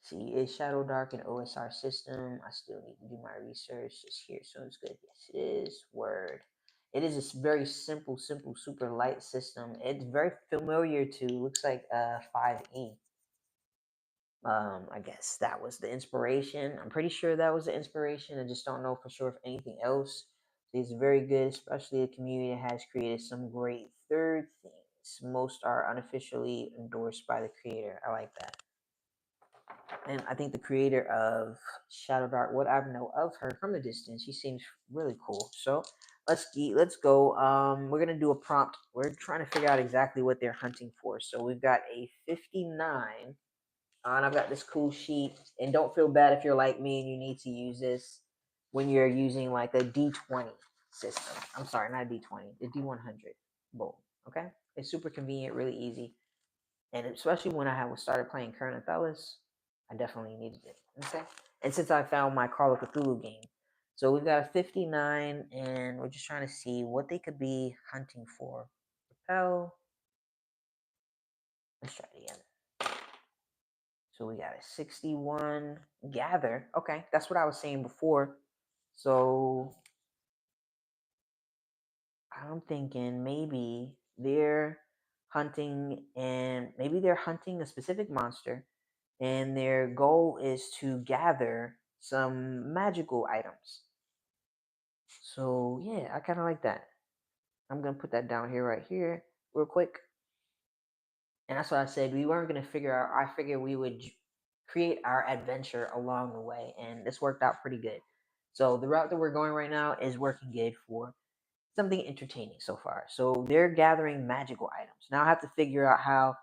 See, is Shadowdark an OSR system? I still need to do my research. Just here, so it's good. Yes, it is. Word. It is a very simple, super light system. It's very familiar to, looks like 5E. I guess that was the inspiration. I'm pretty sure that was the inspiration. I just don't know for sure if anything else. It's very good, especially the community has created some great third things. Most are unofficially endorsed by the creator. I like that. And I think the creator of Shadowdark, what I know of her from a distance, she seems really cool. So let's go. We're gonna do a prompt. We're trying to figure out exactly what they're hunting for. So we've got a 59. And I've got this cool sheet. And don't feel bad if you're like me and you need to use this when you're using like a D20 system. I'm sorry, not a D20, the D100. Boom. Okay? It's super convenient, really easy. And especially when I started playing Current Athelis, I definitely needed it. Okay? And since I found my Call of Cthulhu game. So we've got a 59, and we're just trying to see what they could be hunting for. Repel. Let's try it again. So we got a 61. Gather. Okay, that's what I was saying before. So I'm thinking maybe they're hunting, and maybe they're hunting a specific monster, and their goal is to gather some magical items. So yeah, I kind of like that. I'm gonna put that down here, right here, real quick. And that's what I said. We weren't gonna figure out. I figured we would create our adventure along the way, and this worked out pretty good. So the route that we're going right now is working good for something entertaining so far. So they're gathering magical items. Now I have to figure out how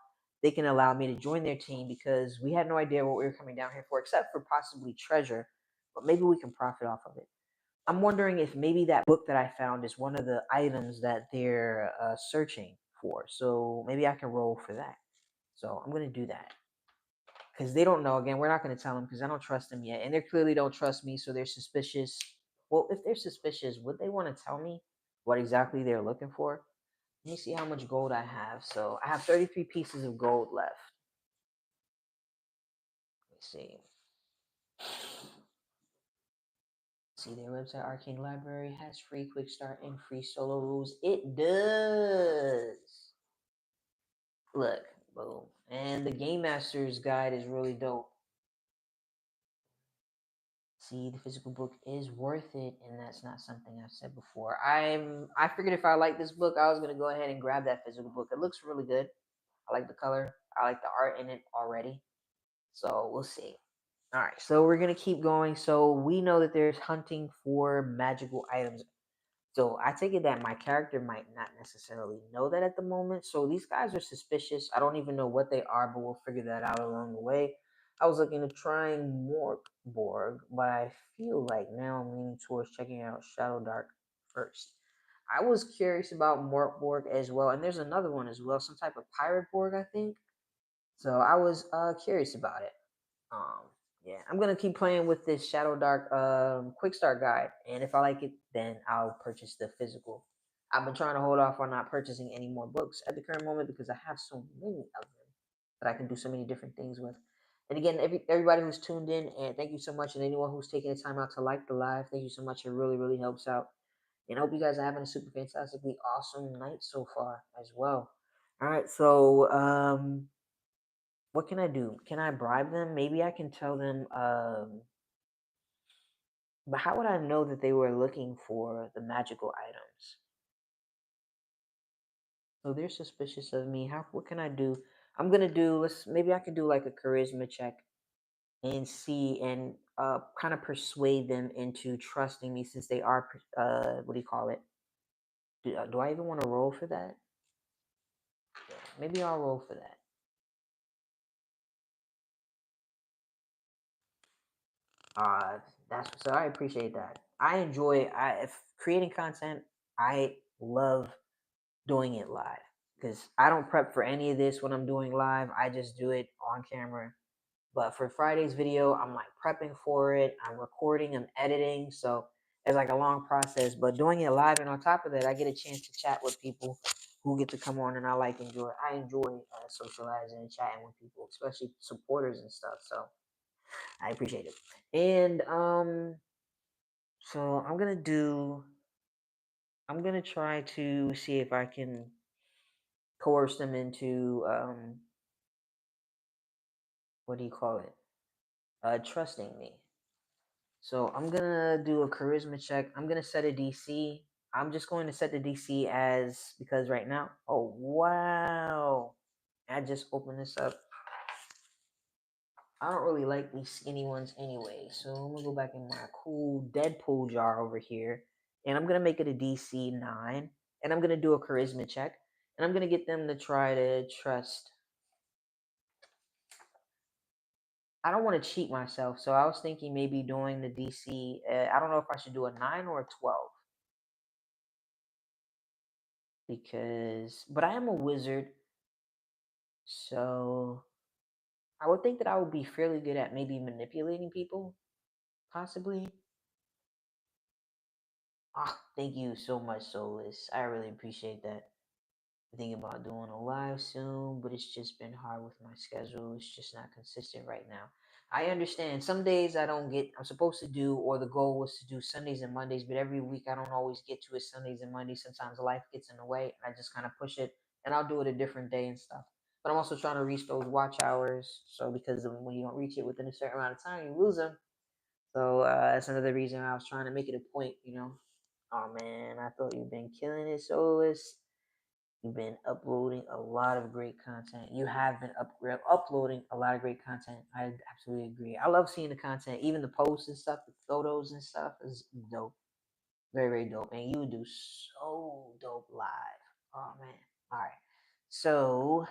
they can allow me to join their team because we had no idea what we were coming down here for, except for possibly treasure. But maybe we can profit off of it. I'm wondering if maybe that book that I found is one of the items that they're searching for. So maybe I can roll for that. So I'm going to do that. Because they don't know. Again, we're not going to tell them because I don't trust them yet. And they clearly don't trust me, so they're suspicious. Well, if they're suspicious, would they want to tell me what exactly they're looking for? Let me see how much gold I have. So I have 33 pieces of gold left. Let me see. See, their website, Arcane Library, has free quick start and free solo rules. It does. Look, boom. And the Game Master's Guide is really dope. See, the physical book is worth it, and that's not something I've said before. I figured if I liked this book, I was gonna go ahead and grab that physical book. It looks really good. I like the color. I like the art in it already. So we'll see. All right, so we're gonna keep going. So we know that there's hunting for magical items. So I take it that my character might not necessarily know that at the moment. So these guys are suspicious. I don't even know what they are, but we'll figure that out along the way. I was looking to trying Morkborg, but I feel like now I'm leaning towards checking out Shadowdark. first. I was curious about Mortborg as well, and there's another one as well, some type of pirate Borg, I think. So I was curious about it. Um, yeah, I'm gonna keep playing with this Shadowdark quick start guide, and if I like it, then I'll purchase the physical. I've been trying to hold off on not purchasing any more books at the current moment because I have so many of them that I can do so many different things with. And again, everybody who's tuned in, and thank you so much, and anyone who's taking the time out to like the live, thank you so much. It really, really helps out. And I hope you guys are having a super fantastically awesome night so far as well. All right, so what can I do? Can I bribe them? Maybe I can tell them. But how would I know that they were looking for the magical items? So they're suspicious of me. How? What can I do? I'm gonna do. Let's. Maybe I can do like a charisma check and see and kind of persuade them into trusting me since they are. What do you call it? Do I even want to roll for that? Yeah, maybe I'll roll for that. Uh, that's so. I appreciate that. I enjoy. If creating content, I love doing it live because I don't prep for any of this when I'm doing live. I just do it on camera. But for Friday's video, I'm like prepping for it. I'm recording. I'm editing. So it's like a long process. But doing it live, and on top of that, I get a chance to chat with people who get to come on, and I enjoy. I enjoy socializing and chatting with people, especially supporters and stuff. So I appreciate it. And so I'm gonna try to see if I can coerce them into what do you call it? Trusting me. So I'm gonna do a charisma check. I'm gonna set a DC. I'm just going to set the DC as because right now. Oh wow! I just opened this up. I don't really like these skinny ones anyway, so I'm gonna go back in my cool Deadpool jar over here, and I'm gonna make it a DC 9, and I'm gonna do a charisma check, and I'm gonna get them to try to trust. I don't want to cheat myself, so I was thinking maybe doing the DC. I don't know if I should do a 9 or a 12 but I am a wizard, so I would think that I would be fairly good at maybe manipulating people, possibly. Ah, thank you so much, Solus. I really appreciate that. Thinking about doing a live soon, but it's just been hard with my schedule. It's just not consistent right now. I understand some days I don't get, I'm supposed to do, or the goal was to do Sundays and Mondays, but every week I don't always get to it Sundays and Mondays. Sometimes life gets in the way, and I just kind of push it, and I'll do it a different day and stuff. But I'm also trying to reach those watch hours. So because when you don't reach it within a certain amount of time, you lose them. So that's another reason I was trying to make it a point. Oh man, I thought you've been killing it, Solus. You've been uploading a lot of great content. You have been uploading a lot of great content. I absolutely agree. I love seeing the content, even the posts and stuff, the photos and stuff is dope. Very, very dope. And you do so dope live. Oh man. All right. So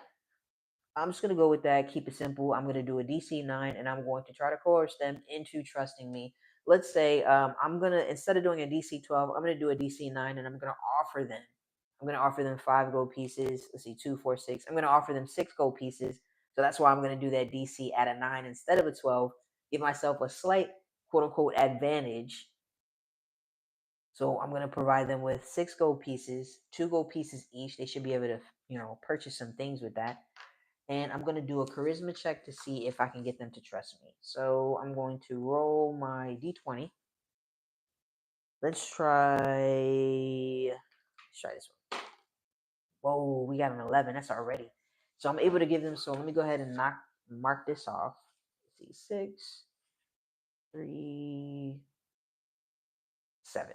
I'm just gonna go with that. Keep it simple. I'm gonna do a DC 9, and I'm going to try to coerce them into trusting me. Let's say I'm gonna instead of doing a DC 12, I'm gonna do a DC 9, and I'm gonna offer them. I'm gonna offer them 5 gold pieces. Let's see, 2, 4, 6. I'm gonna offer them 6 gold pieces. So that's why I'm gonna do that DC at a 9 instead of a 12. Give myself a slight quote unquote advantage. So I'm gonna provide them with 6 gold pieces, 2 gold pieces each. They should be able to, purchase some things with that, and I'm going to do a charisma check to see if I can get them to trust me. So I'm going to roll my d20. Let's try this one. Whoa, we got an 11. That's already. So I'm able to give them. So let me go ahead and mark this off. Let's see, 6, 3, 7.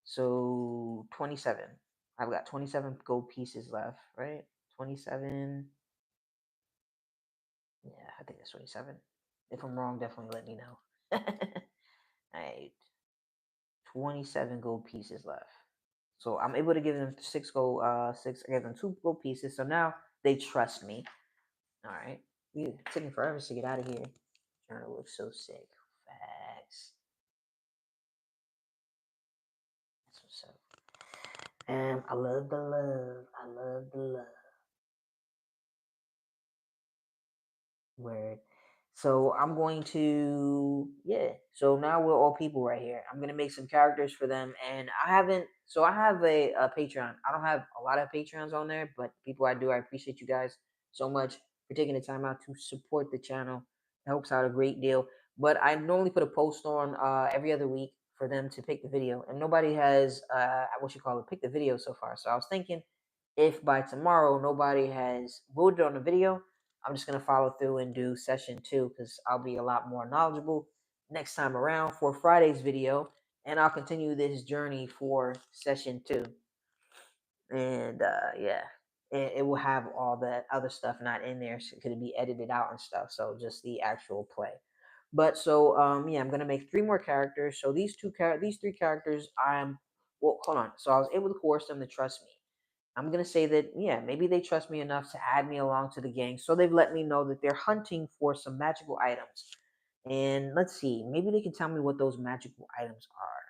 So 27. I've got 27 gold pieces left, right? 27. Yeah, I think that's 27. If I'm wrong, definitely let me know. Alright. 27 gold pieces left. So I'm able to give them 6. I gave them 2 gold pieces. So now they trust me. Alright. It took me forever to get out of here. Journal looks so sick. Facts. That's what's up. I love the love. I love the love. Word. So I'm going to, yeah. So now we're all people right here. I'm gonna make some characters for them, and I haven't. So I have a Patreon. I don't have a lot of Patreons on there, but people I do, I appreciate you guys so much for taking the time out to support the channel. It helps out a great deal. But I normally put a post on every other week for them to pick the video, and nobody has what you call it, pick the video so far. So I was thinking, if by tomorrow nobody has voted on the video, I'm just going to follow through and do session 2 because I'll be a lot more knowledgeable next time around for Friday's video. And I'll continue this journey for session 2. And yeah, it will have all that other stuff not in there. So it could be edited out and stuff. So just the actual play. But so yeah, I'm gonna make 3 more characters. So these 3 characters, well, hold on. So I was able to coerce them to trust me. I'm gonna say that, yeah, maybe they trust me enough to add me along to the gang. So they've let me know that they're hunting for some magical items. And let's see, maybe they can tell me what those magical items are.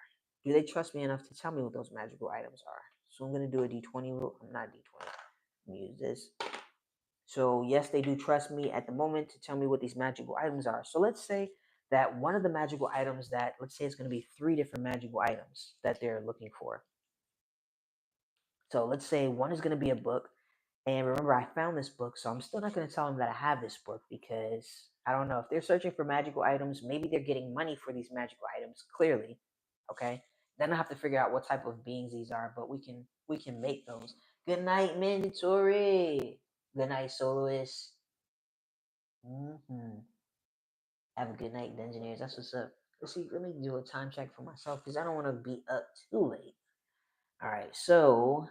Do they trust me enough to tell me what those magical items are? So I'm gonna do a D20 roll. I'm not D20. I'm gonna use this. So yes, they do trust me at the moment to tell me what these magical items are. So let's say that one of the magical items that, let's say it's gonna be 3 different magical items that they're looking for. So let's say one is going to be a book. And remember, I found this book, so I'm still not going to tell them that I have this book because I don't know if they're searching for magical items. Maybe they're getting money for these magical items. Clearly, okay. Then I have to figure out what type of beings these are, but we can make those. Good night, mandatory. Good night, soloist. Have a good night, Dungeoneers. That's what's up. Let's see. Let me do a time check for myself because I don't want to be up too late. All right, so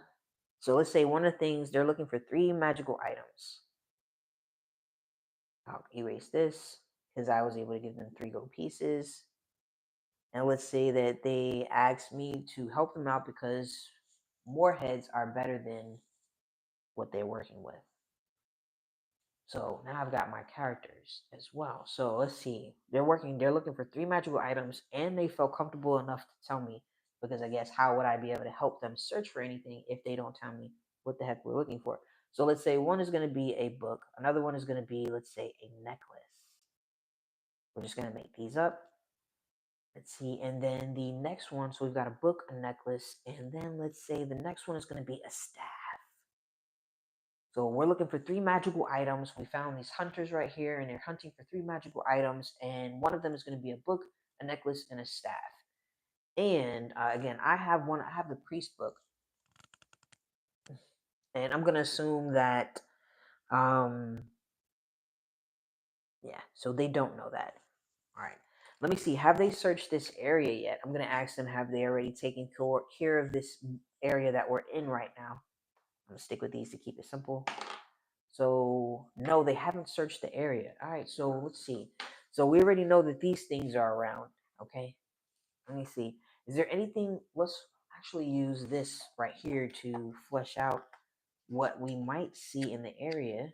let's say one of the things they're looking for 3 magical items. I'll erase this because I was able to give them 3 gold pieces. And let's say that they asked me to help them out because more heads are better than what they're working with. So now I've got my characters as well. So let's see. They're looking for 3 magical items, and they felt comfortable enough to tell me because I guess how would I be able to help them search for anything if they don't tell me what the heck we're looking for? So let's say one is going to be a book. Another one is going to be, let's say, a necklace. We're just going to make these up. Let's see. And then the next one, so we've got a book, a necklace, and then let's say the next one is going to be a staff. So we're looking for 3 magical items. We found these hunters right here, and they're hunting for 3 magical items. And one of them is going to be a book, a necklace, and a staff. And again, I have one. I have the priest book, and I'm going to assume that, yeah. So they don't know that. All right. Let me see. Have they searched this area yet? I'm going to ask them. Have they already taken care of this area that we're in right now? I'm going to stick with these to keep it simple. So, no, they haven't searched the area. All right, so let's see. So we already know that these things are around, okay? Let me see. Is there anything, let's actually use this right here to flesh out what we might see in the area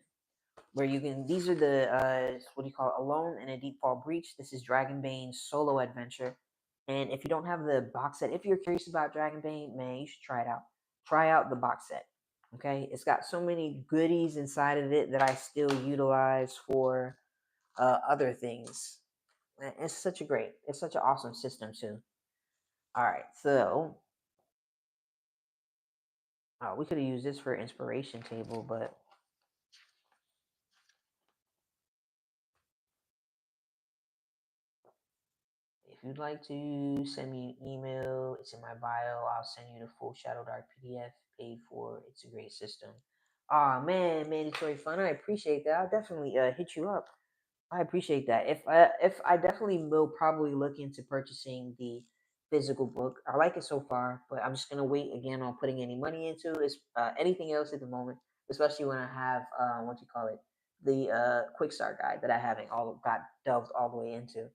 where you can, these are the, what do you call it, Alone in a Deep Fall Breach. This is Dragonbane's solo adventure. And if you don't have the box set, if you're curious about Dragonbane, man, you should try it out. Try out the box set. Okay, it's got so many goodies inside of it that I still utilize for other things. It's such an awesome system too. All right, so we could have used this for inspiration table, but if you'd like to send me an email, it's in my bio. I'll send you the full Shadowdark PDF paid for. It's a great system. Oh man, mandatory fun. I appreciate that. I'll definitely hit you up. I appreciate that. If I definitely will probably look into purchasing the physical book. I like it so far, but I'm just gonna wait again on putting any money into it. Anything else at the moment, especially when I have what you call it, the quick start guide that I haven't all got delved all the way into.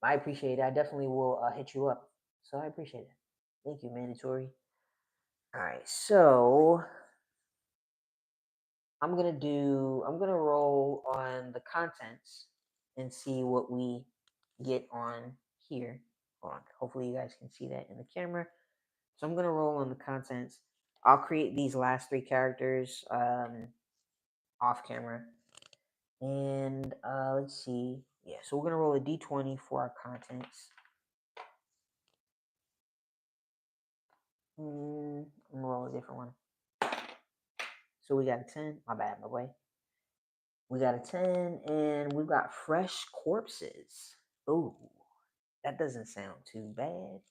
I appreciate it. I definitely will hit you up. So I appreciate it. Thank you, mandatory. All right, so I'm gonna roll on the contents and see what we get on here. Hold on. Hopefully you guys can see that in the camera. So I'm gonna roll on the contents I'll create these last 3 characters off camera. And let's see. Yeah, so we're gonna roll a d20 for our contents. I'm gonna roll a different one. So we got a 10. My bad, my boy. We got a 10, and we've got fresh corpses. Ooh, that doesn't sound too bad.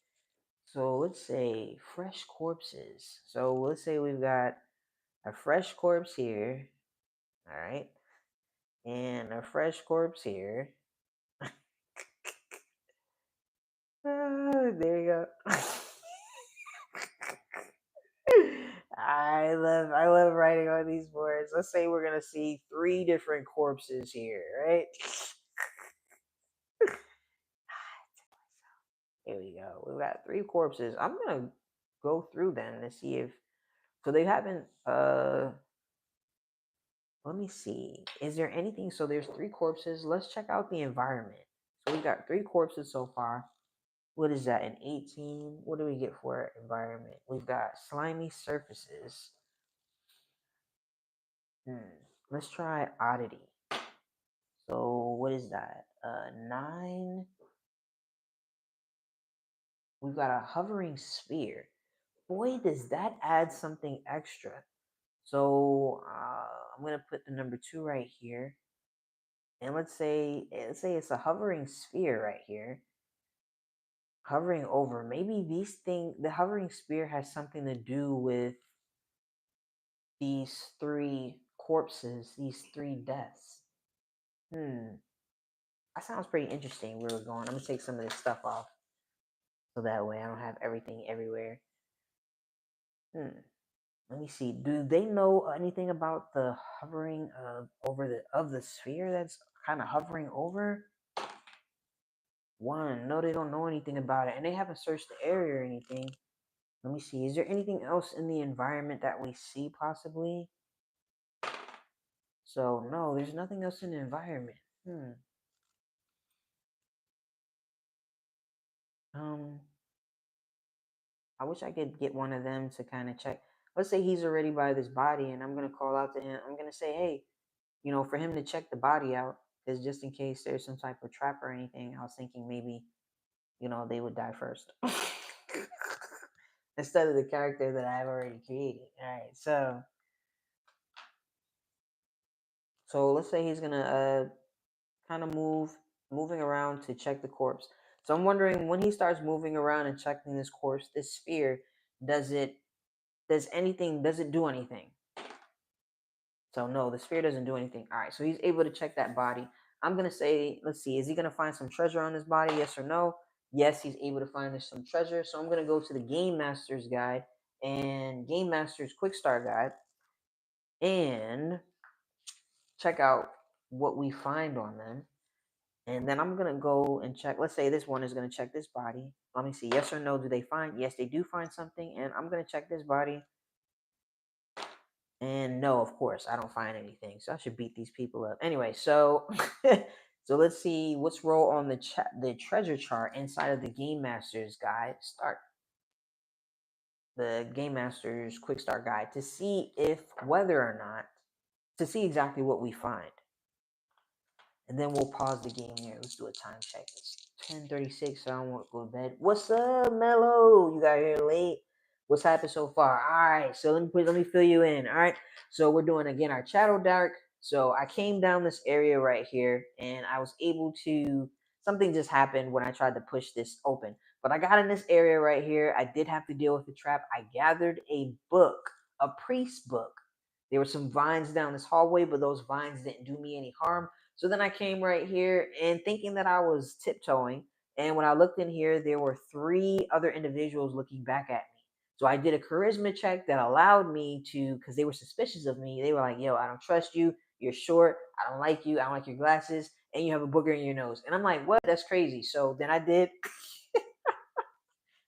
So let's say fresh corpses. So let's say we've got a fresh corpse here. All right. And a fresh corpse here. There you go. I love writing on these boards. Let's say we're gonna see 3 different corpses here, right? Here we go. We've got 3 corpses. I'm gonna go through them to see if so they haven't let me see. Is there anything? So there's 3 corpses. Let's check out the environment. So we've got 3 corpses so far. What is that? An 18? What do we get for environment? We've got slimy surfaces. Let's try oddity. So what is that? 9. We've got a hovering sphere. Boy, does that add something extra. So I'm gonna put the number 2 right here, and let's say it's a hovering sphere right here, hovering over. Maybe the hovering sphere has something to do with these 3 corpses, these 3 deaths. That sounds pretty interesting. Where we're going. I'm gonna take some of this stuff off, so that way I don't have everything everywhere. Let me see. Do they know anything about the hovering of the sphere that's kind of hovering over? 1. No, they don't know anything about it, and they haven't searched the area or anything. Let me see. Is there anything else in the environment that we see possibly? So no, there's nothing else in the environment. I wish I could get one of them to kind of check. Let's say he's already by this body, and I'm gonna call out to him. I'm gonna say, hey, for him to check the body out, because just in case there's some type of trap or anything, I was thinking maybe, they would die first instead of the character that I've already created. All right, so let's say he's gonna kind of moving around to check the corpse. So I'm wondering when he starts moving around and checking this corpse, this sphere, does it do anything? So no, the sphere doesn't do anything. All right, so he's able to check that body. I'm gonna say, let's see, is he gonna find some treasure on his body? Yes or no? Yes, he's able to find some treasure. So I'm gonna go to the Game Master's Guide and Game Master's Quick Start Guide and check out what we find on them. And then I'm gonna go and check. Let's say this one is gonna check this body. Let me see, yes or no? Do they find? Yes, they do find something. And I'm gonna check this body. And no, of course, I don't find anything. So I should beat these people up. Anyway, so so let's see what's roll on the treasure chart inside of the Game Master's Guide. Start the Game Master's Quick Start Guide to see if whether or not to see exactly what we find. And then we'll pause the game here. Let's do a time check. It's 10:36, so I don't want to go to bed. What's up, Mello? You got here late. What's happened so far? All right, so let me fill you in. All right, so we're doing again our Shadowdark. So I came down this area right here, and I was able to. Something just happened when I tried to push this open, but I got in this area right here. I did have to deal with the trap. I gathered a book, a priest book. There were some vines down this hallway, but those vines didn't do me any harm. So then I came right here and thinking that I was tiptoeing. And when I looked in here, there were 3 other individuals looking back at me. So I did a charisma check that allowed me to, because they were suspicious of me. They were like, yo, I don't trust you. You're short. I don't like you. I don't like your glasses. And you have a booger in your nose. And I'm like, what? That's crazy. So then I did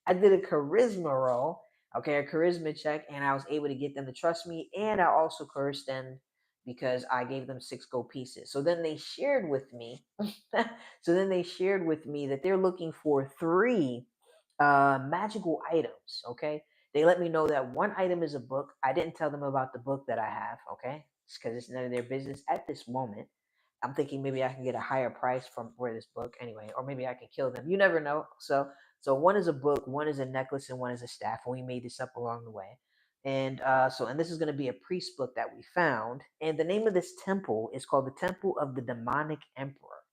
a charisma roll, okay, a charisma check, and I was able to get them to trust me. And I also cursed them because I gave them 6 gold pieces. So then they shared with me. That they're looking for 3 magical items. Okay, They let me know that one item is a book. I didn't tell them about the book that I have, okay? Because it's none of their business at this moment. I'm thinking maybe I can get a higher price from for this book anyway, or maybe I can kill them. You never know. So one is a book, one is a necklace, and one is a staff. And we made this up along the way. And this is going to be a priest book that we found. And the name of this temple is called the Temple of the Demonic Emperor.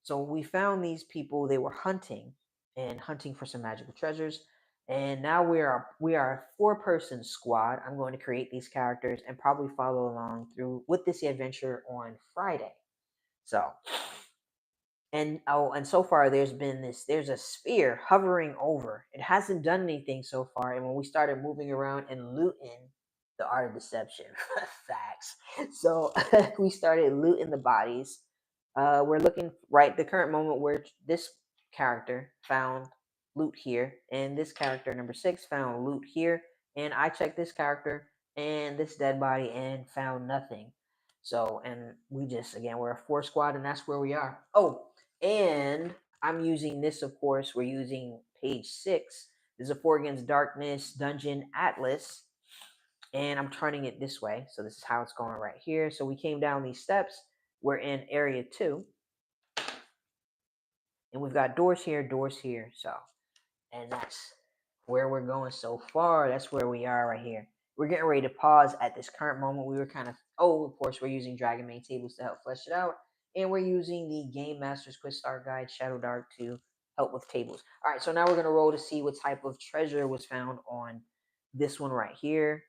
So when we found these people, they were hunting and hunting for some magical treasures. And now we are a 4-person squad. I'm going to create these characters and probably follow along through with this adventure on Friday. So and so far there's a sphere hovering over. It hasn't done anything so far. And when we started moving around and looting, the art of deception, facts. So we started looting the bodies. We're looking right the current moment where this character found loot here, and this character number 6 found loot here, and I checked this character and this dead body and found nothing. So, and we just again we're a 4 squad, and that's where we are. Oh, and I'm using this, of course. We're using page 6. This is a 4 Against Darkness Dungeon Atlas, and I'm turning it this way. So this is how it's going right here. So we came down these steps. We're in area 2, and we've got doors here. So, and that's where we're going so far. That's where we are right here. We're getting ready to pause at this current moment. We were kind of, of course, we're using Dragonbane tables to help flesh it out. And we're using the Game Master's Quick Start Guide, Shadowdark, to help with tables. All right, so now we're going to roll to see what type of treasure was found on this one right here.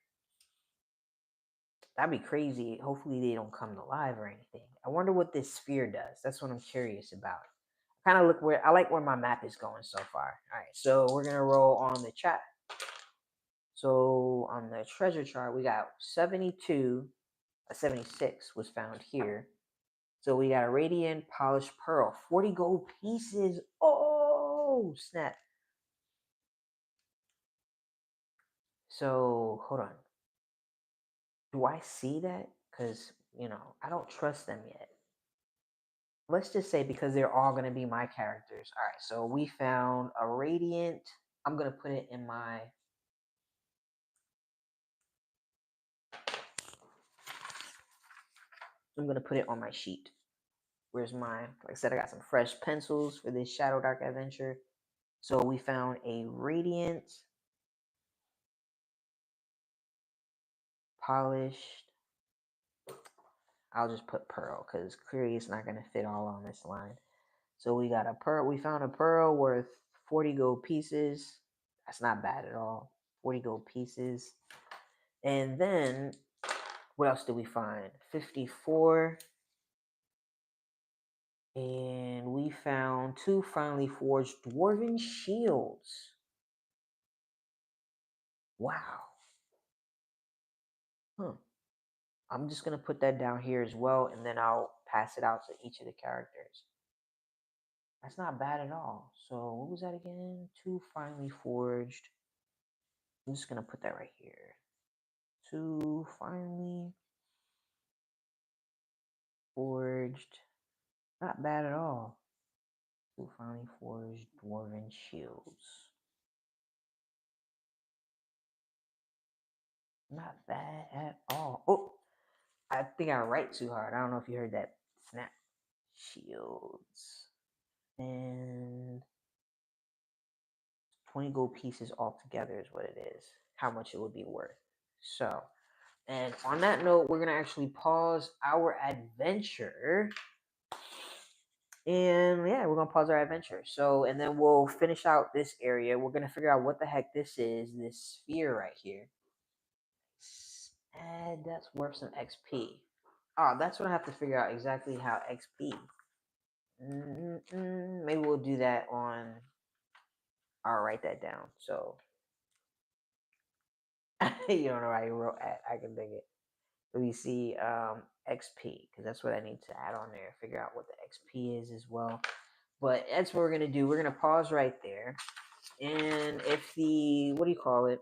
That'd be crazy. Hopefully they don't come to life or anything. I wonder what this sphere does. That's what I'm curious about. Kind of look where I like where my map is going so far. All right, so we're going to roll on the chat. So on the treasure chart, we got 72, 76 was found here. So we got a radiant polished pearl, 40 gold pieces. Oh, snap. So hold on. Do I see that? Because, I don't trust them yet. Let's just say because they're all going to be my characters. All right, so we found a radiant. I'm going to put it in my... I'm going to put it on my sheet. Where's mine? Like I said, I got some fresh pencils for this Shadowdark adventure. So we found a radiant, polished. I'll just put pearl because clearly it's not going to fit all on this line. So we got a pearl. We found a pearl worth 40 gold pieces. That's not bad at all. 40 gold pieces. And then what else did we find? 54. And we found 2 finely forged dwarven shields. Wow. Huh. I'm just going to put that down here as well, and then I'll pass it out to each of the characters. That's not bad at all. So what was that again? 2 finely forged. I'm just going to put that right here. 2 finely forged. Not bad at all. 2 finely forged dwarven shields. Not bad at all. Oh, I think I write too hard. I don't know if you heard that snap. Shields. And 20 gold pieces altogether is what it is. How much it would be worth. So, and on that note, we're going to actually pause our adventure. And yeah, we're going to pause our adventure. So, and then we'll finish out this area. We're going to figure out what the heck this is, this sphere right here. And that's worth some XP. Oh, that's what I have to figure out exactly how XP. Maybe we'll do that on... I'll write that down. So, you don't know how you wrote at. I can dig it. Let me see XP, because that's what I need to add on there. Figure out what the XP is as well. But that's what we're going to do. We're going to pause right there. And if the... What do you call it?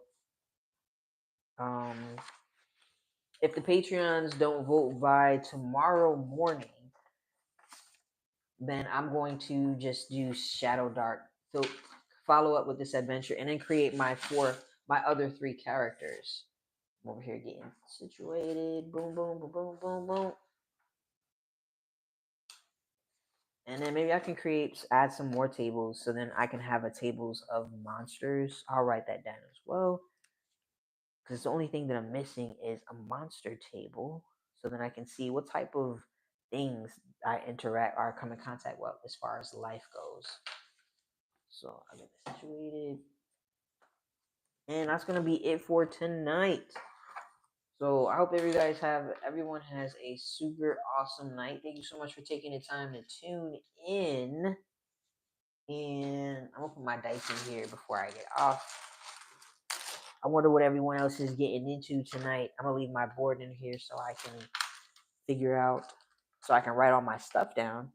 If the Patreons don't vote by tomorrow morning, then I'm going to just do Shadowdark. So follow up with this adventure and then create my my other 3 characters. I'm over here getting situated. Boom, boom, boom, boom, boom, boom. And then maybe I can add some more tables, so then I can have a tables of monsters. I'll write that down as well, because the only thing that I'm missing is a monster table, so then I can see what type of things I interact or come in contact with as far as life goes. So I get this situated, and that's gonna be it for tonight. So I hope everyone has a super awesome night. Thank you so much for taking the time to tune in. And I'm gonna put my dice in here before I get off. I wonder what everyone else is getting into tonight. I'm gonna leave my board in here so I can figure out, so I can write all my stuff down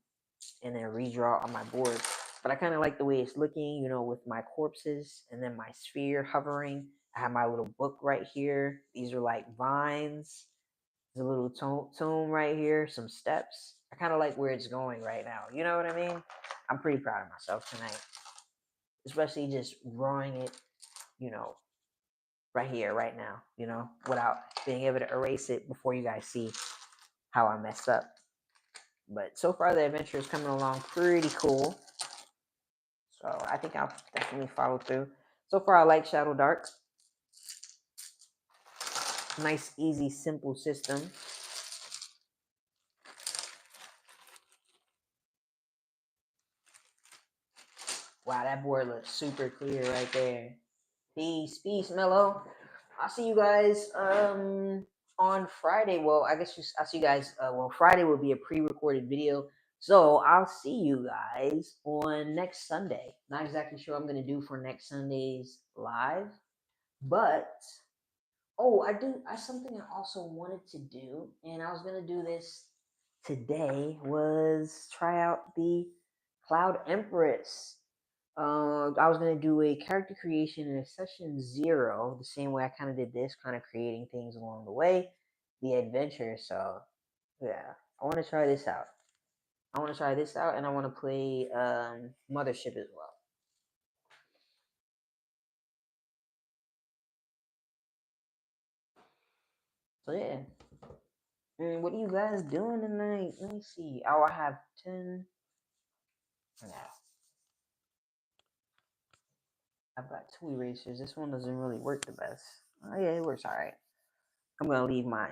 and then redraw on my board. But I kind of like the way it's looking, with my corpses and then my sphere hovering. I have my little book right here. These are like vines. There's a little tome right here, some steps. I kind of like where it's going right now. You know what I mean? I'm pretty proud of myself tonight, especially just drawing it, right here, right now, without being able to erase it before you guys see how I messed up. But so far, the adventure is coming along pretty cool. So I think I'll definitely follow through. So far, I like Shadowdark. Nice, easy, simple system. Wow, that board looks super clear right there. Peace, Mellow. I'll see you guys on Friday. Well, I guess I'll see you guys. Friday will be a pre-recorded video, so I'll see you guys on next Sunday. Not exactly sure what I'm gonna do for next Sunday's live, but I something I also wanted to do, and I was gonna do this today, was try out the Cloud Empress. I was gonna do a character creation in a session 0, the same way I kind of did this, kind of creating things along the way, the adventure. So yeah, I want to try this out. And I want to play Mothership as well. So yeah. And what are you guys doing tonight? Let me see. Oh, I have 10. Yeah. I've got 2 erasers. This one doesn't really work the best. Oh yeah, it works all right. I'm gonna leave my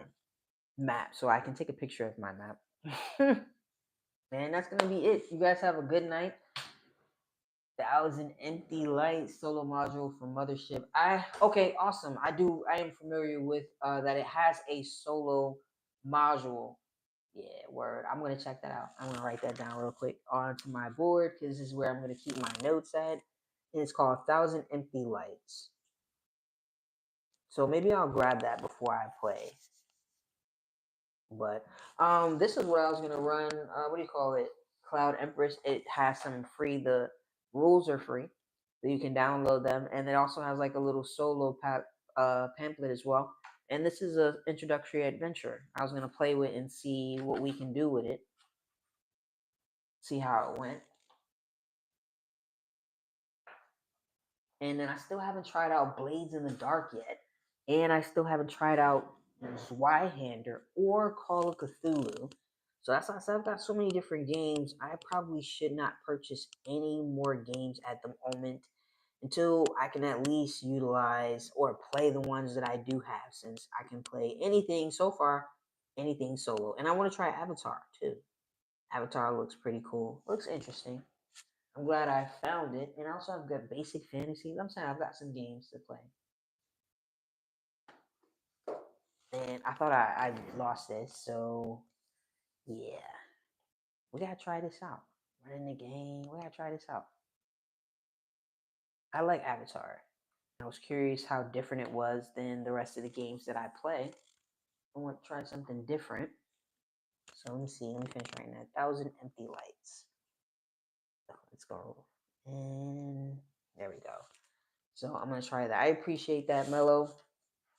map so I can take a picture of my map. Man, that's gonna be it. You guys have a good night. 1,000 empty lights solo module for Mothership. Okay, awesome. I am familiar with that. It has a solo module. Yeah, word. I'm gonna check that out. I'm gonna write that down real quick onto my board, because this is where I'm gonna keep my notes at. And it's called 1,000 Empty Lights. So maybe I'll grab that before I play. But this is what I was gonna run. What do you call it? Cloud Empress. It has some free. The rules are free, so you can download them, and it also has like a little solo pamphlet as well. And this is a introductory adventure. I was gonna play with and see what we can do with it. See how it went. And then I still haven't tried out Blades in the Dark yet, and I still haven't tried out Zweihander or Call of Cthulhu. So that's why I said I've got so many different games. I probably should not purchase any more games at the moment until I can at least utilize or play the ones that I do have, since I can play anything so far, anything solo. And I want to try Avatar too. Avatar looks pretty cool. Looks interesting. I'm glad I found it. And also I've got basic fantasy. I'm saying I've got some games to play. And I thought I lost this, so yeah. We gotta try this out. Running the game. We gotta try this out. I like Avatar. I was curious how different it was than the rest of the games that I play. I want to try something different. So let me see. Let me finish writing that. 1,000 Empty Lights. So let's go. And there we go. So I'm gonna try that. I appreciate that, Mello.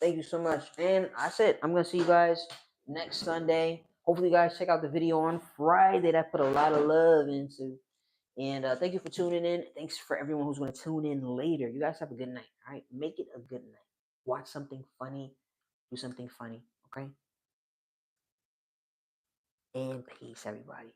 Thank you so much. And that's it. I'm gonna see you guys next Sunday. Hopefully you guys check out the video on Friday that I put a lot of love into. And thank you for tuning in. Thanks for everyone who's going to tune in later. You guys have a good night. All right, make it a good night. Watch something funny. Do something funny. Okay. And peace, everybody.